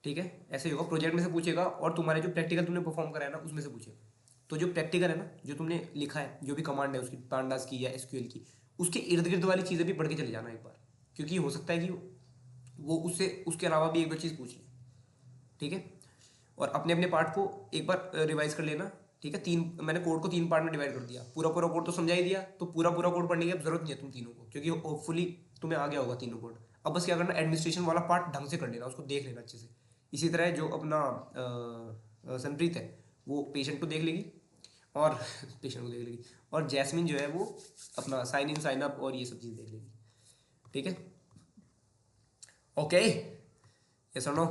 ठीक है। ऐसे ही होगा, प्रोजेक्ट में से पूछेगा और तुम्हारे जो प्रैक्टिकल तुमने परफॉर्म करा है ना उसमें से पूछेगा। तो जो प्रैक्टिकल है ना, जो तुमने लिखा है, जो भी कमांड है उसकी, पांडास की या एसक्यूएल की, उसके इर्द गिर्द वाली चीज़ें भी पढ़ के चले जाना एक बार, क्योंकि हो सकता है कि वो उससे उसके अलावा भी एक दो चीज़ पूछ ले, ठीक है। और अपने अपने पार्ट को एक बार रिवाइज कर लेना, ठीक है। मैंने कोड को 3 पार्ट में डिवाइड कर दिया, पूरा पूरा कोड तो समझा ही दिया, तो पूरा पूरा कोड पढ़ने की अब जरूरत नहीं है तुम तीनों को, क्योंकि होपफुली तुम्हें आ गया होगा तीनों कोड। अब बस क्या करना, एडमिनिस्ट्रेशन वाला पार्ट ढंग से कर लेना, उसको देख लेना अच्छे से। इसी तरह जो अपना सनप्रीत है वो पेशेंट को देख लेगी और पेशेंट को देख लेगी, और जैस्मिन जो है वो अपना साइन इन साइन अप और ये सब चीज़ देख लेगी, ठीक है। ओके, ये सुनो।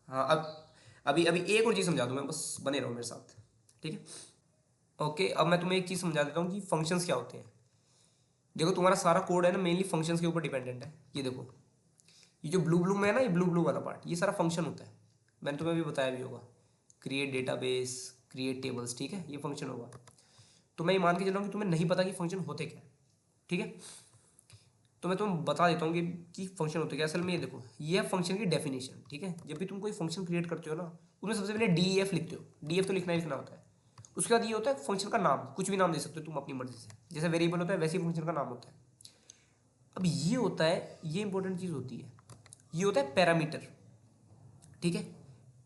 हाँ, अब अभी अभी एक और चीज़ समझा दूँ मैं, बस बने रहो मेरे साथ, ठीक है। ओके, अब मैं तुम्हें एक चीज़ समझा देता हूँ कि फंक्शंस क्या होते हैं। देखो तुम्हारा सारा कोड है ना मेनली फंक्शंस के ऊपर डिपेंडेंट है। ये देखो, ये जो ब्लू ब्लू में है ना, ये ब्लू ब्लू वाला पार्ट, ये सारा फंक्शन होता है। मैंने तुम्हें भी बताया भी होगा, क्रिएट डेटाबेस, क्रिएट टेबल्स, ठीक है, ये फंक्शन होगा। तो मैं ये मान के चल रहा हूँ कि तुम्हें नहीं पता कि फंक्शन होते क्या, ठीक है। तो मैं तुम्हें बता देता हूँ कि फंक्शन होते क्या। असल में ये देखो, ये है फंक्शन की डेफिनेशन, ठीक है। जब भी तुम कोई फंक्शन क्रिएट करते हो ना, उसमें सबसे पहले DEF लिखते हो। DEF तो लिखना ही लिखना होता है। उसके बाद ये होता है फंक्शन का नाम, कुछ भी नाम दे सकते हो तुम अपनी मर्जी से, जैसे वेरिएबल होता है वैसे ही फंक्शन का नाम होता है। अब ये होता है, ये इंपॉर्टेंट चीज़ होती है, ये होता है पैरामीटर, ठीक है।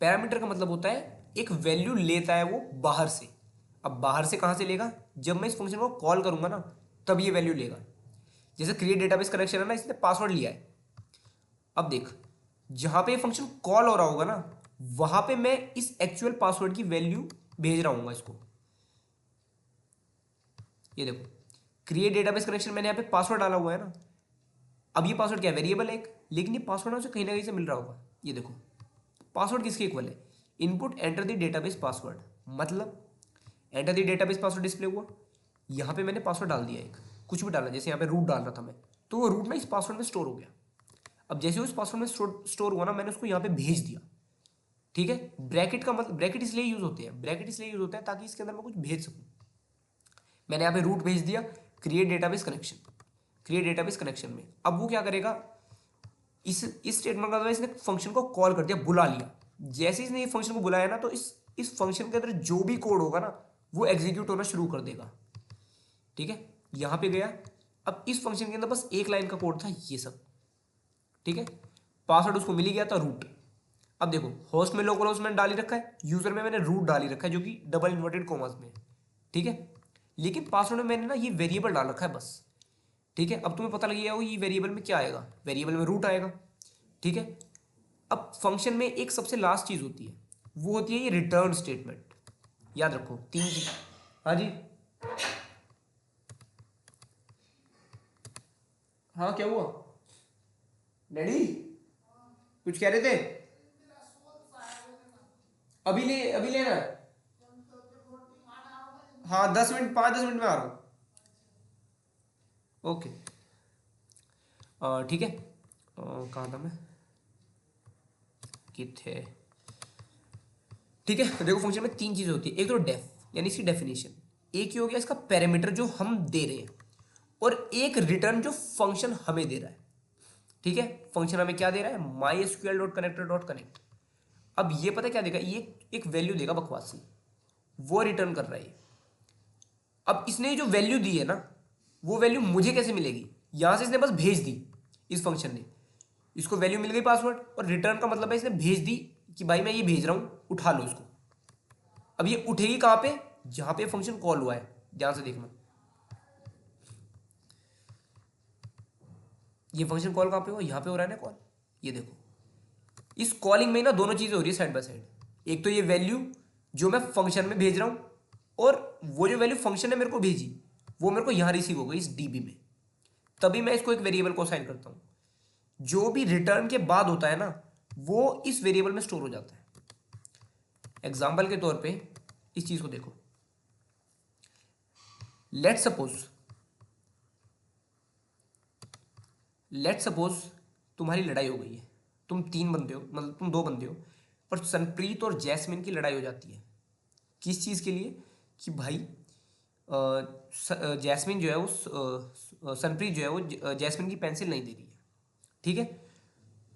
पैरामीटर का मतलब होता है एक वैल्यू लेता है वो बाहर से। अब बाहर से कहाँ से लेगा, जब मैं इस फंक्शन को कॉल करूंगा ना, तब ये वैल्यू लेगा। जैसे क्रिएट डेटाबेस कनेक्शन है ना, इसने पासवर्ड लिया है। अब देख, जहां पे ये फंक्शन कॉल हो रहा होगा ना, वहां पे मैं इस एक्चुअल पासवर्ड की वैल्यू भेज रहा हूँ इसको। ये देखो, क्रिएट डेटाबेस कनेक्शन मैंने यहाँ पे पासवर्ड डाला हुआ है ना। अब ये पासवर्ड क्या है, वेरिएबल है एक, लेकिन ये पासवर्ड मुझे कहीं ना कहीं से मिल रहा होगा। ये देखो, पासवर्ड किसके इक्वल है, input enter the database password, मतलब enter the database password display हुआ। यहाँ पे मैंने पासवर्ड डाल दिया, एक कुछ भी डाला, जैसे यहाँ पे रूट डाल रहा था मैं, तो वो रूट ना इस पासवर्ड में स्टोर हो गया। अब जैसे वो इस पासवर्ड में स्टोर हुआ ना, मैंने उसको यहाँ पे भेज दिया, ठीक है। ब्रैकेट का मतलब, ब्रैकेट इसलिए यूज होते हैं, ब्रैकेट इसलिए यूज होता है ताकि इसके अंदर मैं कुछ भेज सकूँ। मैंने यहाँ पे रूट भेज दिया create database connection, create database connection में। अब वो क्या करेगा, इस स्टेटमेंट का इसने फंक्शन को कॉल कर दिया, बुला लिया। जैसे इसने ये फंक्शन को बुलाया ना, तो इस फंक्शन के अंदर जो भी कोड होगा ना, वो एग्जीक्यूट होना शुरू कर देगा, ठीक है। यहां पे गया, अब इस फंक्शन के अंदर बस एक लाइन का कोड था, ये सब, ठीक है। पासवर्ड उसको मिल ही गया था, रूट। अब देखो, होस्ट में लोकल होस्ट मैंने डाल ही रखा है, यूजर में मैंने रूट डाल ही रखा है, जो कि डबल इन्वर्टेड कॉमास में है, ठीक है। लेकिन पासवर्ड में मैंने ना ये वेरिएबल डाल रखा है बस, ठीक है। अब तुम्हें पता लग गया हो ये वेरिएबल में क्या आएगा, वेरिएबल में रूट आएगा, ठीक है। अब फंक्शन में एक सबसे लास्ट चीज होती है, वो होती है ये रिटर्न स्टेटमेंट। याद रखो, 3 चीज। हाँ जी, हाँ क्या हुआ डैडी, कुछ कह रहे थे। अभी लेना है। हाँ 10 मिनट, 5-10 मिनट में आ रहा हूँ। ओके, ठीक है। कहाँ था मैं, किथे, ठीक है। तो देखो, फंक्शन में 3 चीजें होती है, एक तो डेफ यानी इसकी डेफिनेशन, एक ही हो गया इसका पैरामीटर जो हम दे रहे हैं, और एक रिटर्न जो फंक्शन हमें दे रहा है, ठीक है। फंक्शन हमें क्या दे रहा है, my SQL dot connector dot connect. अब ये पता क्या देगा, ये एक वैल्यू देगा बकवासी, वो रिटर्न कर रहा है। अब इसने जो वैल्यू दी है ना, वो वैल्यू मुझे कैसे मिलेगी, यहां से इसने बस भेज दी, इस फंक्शन ने, इसको वैल्यू मिल गई पासवर्ड, और रिटर्न का मतलब है इसने भेज दी कि भाई मैं ये भेज रहा हूं, उठा लो इसको। अब ये उठेगी कहां पे, जहां पे फंक्शन कॉल हुआ है, ध्यान से देखना। ये फंक्शन कॉल कहां पे हुआ, यहां पे हो रहा है ना कॉल। ये देखो, इस कॉलिंग में ना दोनों चीजें हो रही है साइड बाय साइड। एक तो ये वैल्यू जो मैं फंक्शन में भेज रहा हूं, और वो जो वैल्यू फंक्शन ने मेरे को भेजी, वो मेरे को यहां रिसीव हो गई इस डीबी में। तभी मैं इसको एक वेरिएबल को असाइन करता हूं। जो भी रिटर्न के बाद होता है ना, वो इस वेरिएबल में स्टोर हो जाता है। एग्जाम्पल के तौर पे इस चीज को देखो, लेट सपोज, तुम्हारी लड़ाई हो गई है, तुम 3 बंदे हो, मतलब तुम 2 बंदे हो, पर सनप्रीत और जैस्मिन की लड़ाई हो जाती है। किस चीज़ के लिए, कि भाई जैस्मिन जो है वो सनप्रीत जो है वो जैस्मिन की पेंसिल नहीं दे रही है, ठीक है।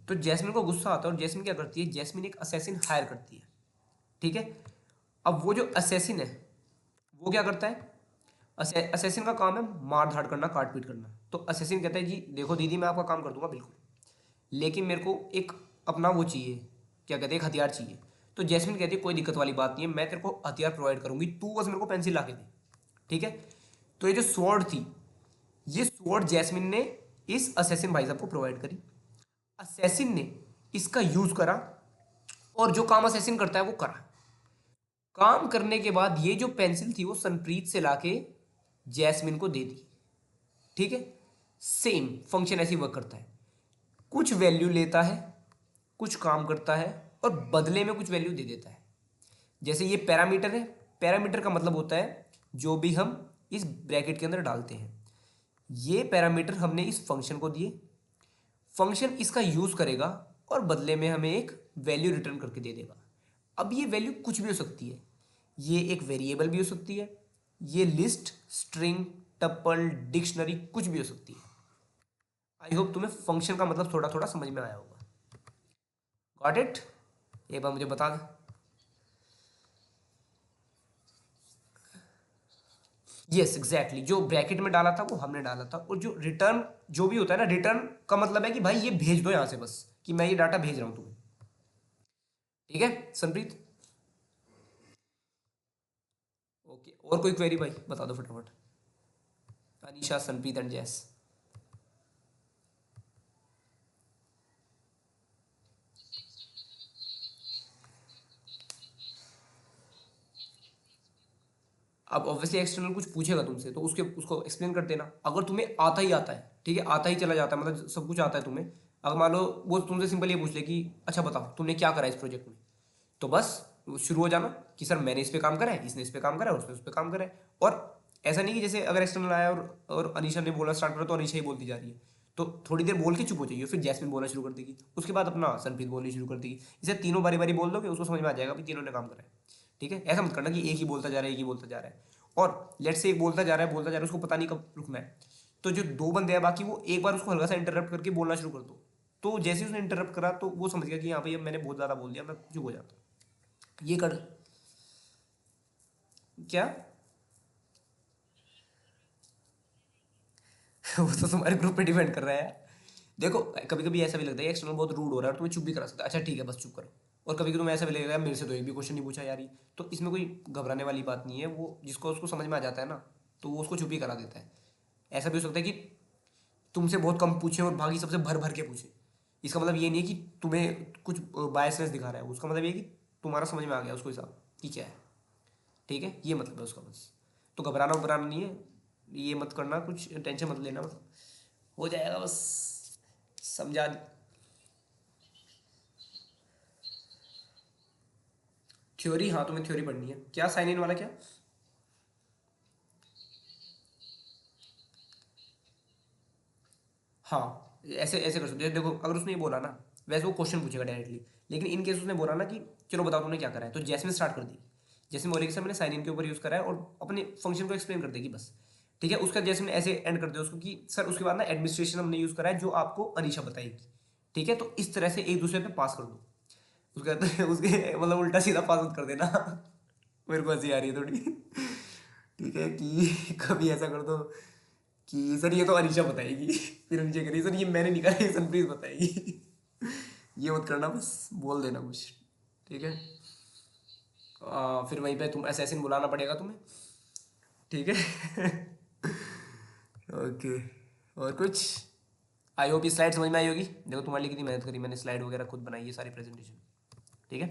तो जैस्मिन को गुस्सा आता है, और जैस्मिन क्या करती है, जैस्मिन एक असैसिन हायर करती है, ठीक है। अब वो जो असैसिन है, वो क्या करता है, असैसिन का काम है मार धाड़ करना, काट पीट करना। तो असैसिन कहता है जी देखो दीदी, मैं आपका काम कर दूंगा बिल्कुल, लेकिन मेरे को एक अपना वो चाहिए, क्या कहते हैं, एक हथियार चाहिए। तो जैस्मिन कहती है कोई दिक्कत वाली बात नहीं है, मैं तेरे को हथियार प्रोवाइड करूंगी, तू बस मेरे को पेंसिल ला के दे। ठीक है, तो ये जो स्वॉर्ड थी, ये स्वॉर्ड जैस्मिन ने इस असैसिन भाई साहब को प्रोवाइड करी। असैसिन ने इसका यूज करा और जो काम असैसिन करता है वो करा। काम करने के बाद ये जो पेंसिल थी वो सनप्रीत से लाके जैस्मिन को दे दी। ठीक है, सेम फंक्शन ऐसे वर्क करता है, कुछ वैल्यू लेता है, कुछ काम करता है और बदले में कुछ वैल्यू दे देता है। जैसे ये पैरामीटर है, पैरामीटर का मतलब होता है जो भी हम इस ब्रैकेट के अंदर डालते हैं। ये पैरामीटर हमने इस फंक्शन को दिए, फंक्शन इसका यूज करेगा और बदले में हमें एक वैल्यू रिटर्न करके दे देगा। अब ये वैल्यू कुछ भी हो सकती है, ये एक वेरिएबल भी हो सकती है, ये लिस्ट, स्ट्रिंग, टपल, डिक्शनरी, कुछ भी हो सकती है। आई होप तुम्हें फंक्शन का मतलब थोड़ा थोड़ा समझ में आया होगा। Got it? एक बार मुझे बता दे। यस एग्जैक्टली, जो ब्रैकेट में डाला था वो हमने डाला था, और जो रिटर्न जो भी होता है ना, रिटर्न का मतलब है कि भाई ये भेज दो यहां से, बस कि मैं ये डाटा भेज रहा हूं तुम्हें। ठीक है सनप्रीत? ओके, और कोई क्वेरी भाई बता दो फटाफट। अनीशा, सनप्रीत एंड जैस। अब ऑब्वियसली एक्सटर्नल कुछ पूछेगा तुमसे तो उसको एक्सप्लेन कर देना। अगर तुम्हें आता ही आता है, ठीक है, आता ही चला जाता है, मतलब सब कुछ आता है तुम्हें, अगर मान लो वो तुमसे सिंपल ये पूछ ले कि अच्छा बताओ तुमने क्या करा इस प्रोजेक्ट में, तो बस शुरू हो जाना कि सर मैंने इस पे काम करा है, इसने इस पे काम करा है, उसने उस पे काम करा है। और ऐसा नहीं कि जैसे अगर एक्सटर्नल आया और अनीशा ने बोलना स्टार्ट करा तो अनीशा ही बोलती जा रही है, तो थोड़ी देर बोल के चुप हो जाइए, फिर जैस्मिन बोलना शुरू कर देगी, उसके बाद अपना सनप्रीत बोलनी शुरू कर देगी। इसे तीनों बारी बारी बोल दोगे, उसको समझ में आ जाएगा कि तीनों ने काम करा है। ठीक है, ऐसा मत करना कि एक ही बोलता जा रहा है, एक ही बोलता जा रहा है। और लेट से एक बोलता जा रहा है, बोलता जा रहा है, उसको पता नहीं कब रुकना है, तो जो दो बंदे हैं बाकी, वो एक बार उसको हल्का सा इंटरप्ट करके बोलना शुरू कर दो। तो जैसे ही उसने इंटरप्ट करा तो वो समझ गया कि हाँ भाई अब मैंने बहुत ज़्यादा बोल दिया, मैं चुप हो जाता। ये कर क्या वो तो तुम्हारे ग्रुप पे डिपेंड कर रहा है। देखो कभी कभी ऐसा भी लगता है एक्सटर्नल बहुत रूड हो रहा है और तुम्हें चुप भी करा सकता है, अच्छा ठीक है बस चुप करो। और कभी कभी तुम्हें ऐसा भी लगेगा मेरे से तो एक भी क्वेश्चन नहीं पूछा यार ये, तो इसमें कोई घबराने वाली बात नहीं है, वो जिसको उसको समझ में आ जाता है ना, तो वो उसको चुप ही करा देता है। ऐसा भी हो सकता है कि तुमसे बहुत कम पूछे और बाकी सबसे भर भर के पूछे, इसका मतलब ये नहीं है कि तुम्हें कुछ बायसनेस दिखा रहा है, उसका मतलब ये है कि तुम्हारा समझ में आ गया उसको हिसाब कि क्या है। ठीक है, ये मतलब है उसका बस। तो घबराना उबराना नहीं है, ये मत करना, कुछ टेंशन मत लेना, मतलब हो जाएगा बस। समझा? थ्योरी, हाँ तुम्हें थ्योरी पढ़नी है, क्या साइन इन वाला क्या? हाँ ऐसे ऐसे कर सकते हो, देखो अगर उसने ये बोला ना, वैसे वो क्वेश्चन पूछेगा डायरेक्टली, लेकिन इन केस उसने बोला ना कि चलो बताओ तुमने क्या करा है, तो जैस्मिन स्टार्ट कर दी। जैस्मिन बोलेगी सर मैंने साइन इन के ऊपर यूज़ करा है, और अपने फंक्शन को एक्सप्लेन कर देगी बस। ठीक है, उसका जैस्मिन ऐसे एंड कर दे उसको कि सर उसके बाद ना एडमिनिस्ट्रेशन हमने यूज़ करा है जो आपको अनीशा बताएगी। ठीक है, तो इस तरह से एक दूसरे पे पास कर दो। उसके उसके मतलब उल्टा सीधा पास मत कर देना मेरे को हंसी आ रही है थोड़ी ठीक है, कि कभी ऐसा कर दो कि सर ये तो अनीशा बताएगी फिर नीचे करिए सर ये मैंने निकाला, ये सनप्रीत बताएगी ये मत करना, बस बोल देना कुछ। ठीक है, फिर वहीं पे तुम असैसिन बुलाना पड़ेगा तुम्हें। ठीक है ओके, और कुछ? आई होप ये स्लाइड समझ में आई होगी। देखो तुम्हारे लिए कितनी मेहनत करी मैंने, स्लाइड वगैरह खुद बनाई है सारी प्रेजेंटेशन। ठीक है।